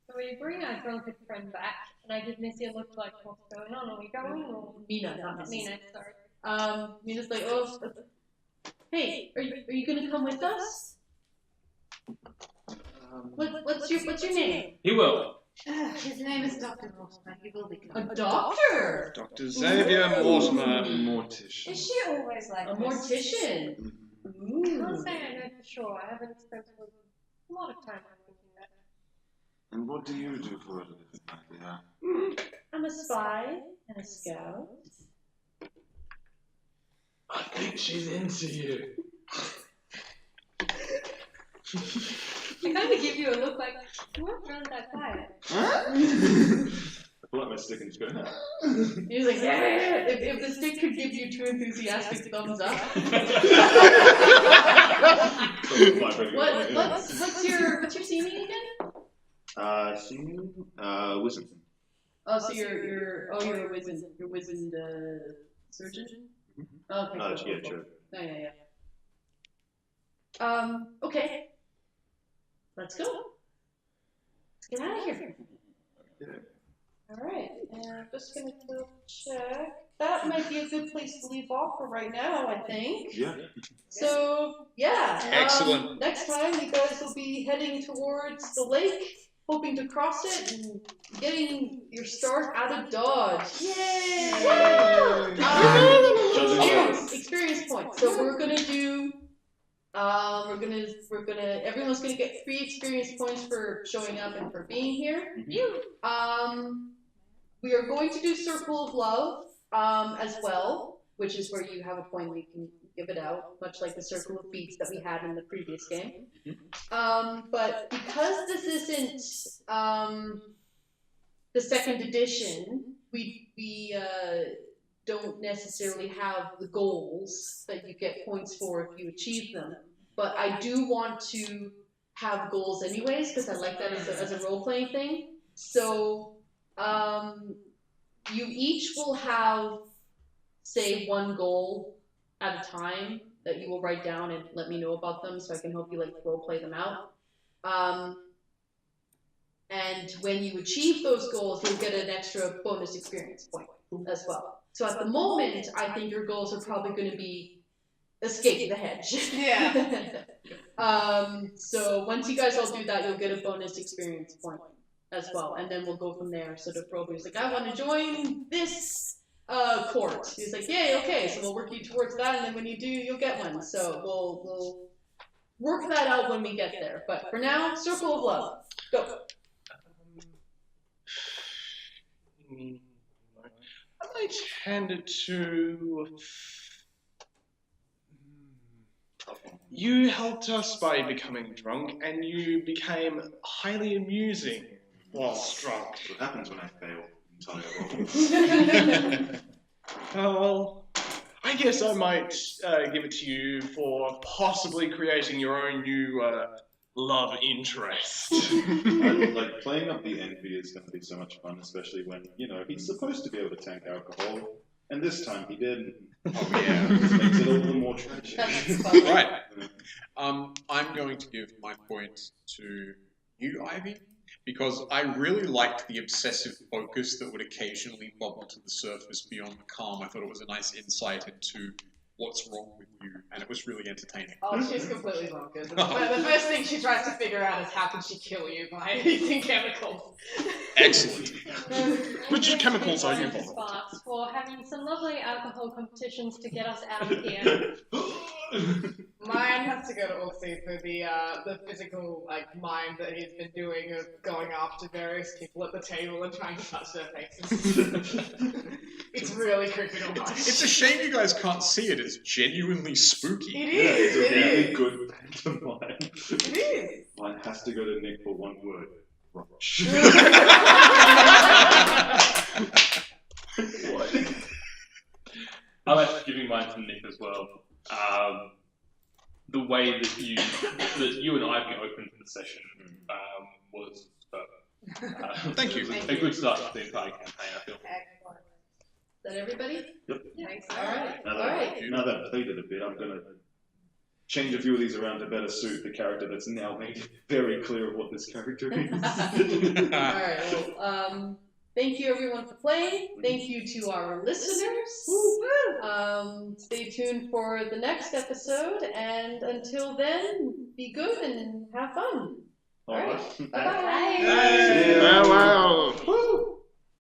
So we bring our drunken friend back, and I give Missy a look like, what's going on? Are we going? Or... Mina, not Missy. Mina, sorry. Mina's like, oh, hey, are you gonna come with us? What's your name? He will. His name is Dr. Mortimer. He will be A coming. doctor. Dr. Xavier Mortimer. Mortician. Is she always like A this? mortician. I can't say I know for sure. I haven't spent a lot of time thinking that. And what do you do for a living, my dear? I'm a spy and a scout. I think she's into you. I kind of give you a look like, you weren't really that quiet. I pull out my stick and just go, no. He's like, yeah. If the stick could give you two enthusiastic thumbs up. What's your seeming again? Seeming? Wisdom. Oh, so you're a wizened, surgeon? Mm-hmm. Okay. Cool, Yeah, cool. sure. Yeah. Okay. Let's go. Let's get out of here. Alright, and I'm just gonna go check. That might be a good place to leave off for right now, I think. Yeah. So, yeah. Excellent. Next time, you guys will be heading towards the lake, hoping to cross it and getting your start out of Dodge. Yay! Experience points. So we're gonna do. Everyone's gonna get 3 experience points for showing up and for being here. We are going to do Circle of Love, as well, which is where you have a point where you can give it out, much like the Circle of Beats that we had in the previous game. But because this isn't, the second edition, we don't necessarily have the goals that you get points for if you achieve them. But I do want to have goals anyways, because I like that as a role-playing thing. So, you each will have, say, 1 goal at a time that you will write down and let me know about them so I can help you, like, role-play them out. And when you achieve those goals, you'll get an extra bonus experience point as well. So at the moment, I think your goals are probably going to be escape the hedge. Yeah. So once you guys all do that, you'll get a bonus experience point as well, and then we'll go from there. So the Proby's like, I want to join this court. He's like, yay, okay, so we'll work you towards that, and then when you do, you'll get one. So we'll work that out when we get there. But for now, Circle of Love. Go. I might hand it to... You helped us by becoming drunk, and you became highly amusing whilst drunk. What happens when I fail entirely? Well, I guess I might give it to you for possibly creating your own new love interest. Like, playing up the envy is going to be so much fun, especially when, he's supposed to be able to tank alcohol, and this time he didn't. Oh, yeah. Which makes it all the more tragic. Right. I'm going to give my point to you, Ivy, because I really liked the obsessive focus that would occasionally bubble to the surface beyond the calm. I thought it was a nice insight into what's wrong with you, and it was really entertaining. Oh, she's completely bonkers. The first thing she tries to figure out is how can she kill you by using chemicals. Excellent. Which chemicals are you Thank following? Sparks for having some lovely alcohol competitions to get us out of here. Mine has to go to Orksy for the physical mind that he's been doing of going after various people at the table and trying to touch their faces. It's really creepy on mine. It's a shame you guys can't see it. It's genuinely spooky. It Yeah, is. it's a It really is. good pantomime. It is. Mine has to go to Nick for one word. Rush. What? I'm actually giving mine to Nick as well. The way that you and I opened the session was Thank you. a good start to the entire campaign, I feel. Excellent. Is that everybody? Yep. Thanks. All right. Now All that, right. now that I've played it a bit, I'm gonna change a few of these around to better suit the character that's now made it very clear of what this character is. All right. Well, thank you everyone for playing. Thank you to our listeners. Stay tuned for the next episode, and until then, be good and have fun. All right. Bye bye. Bye. Wow.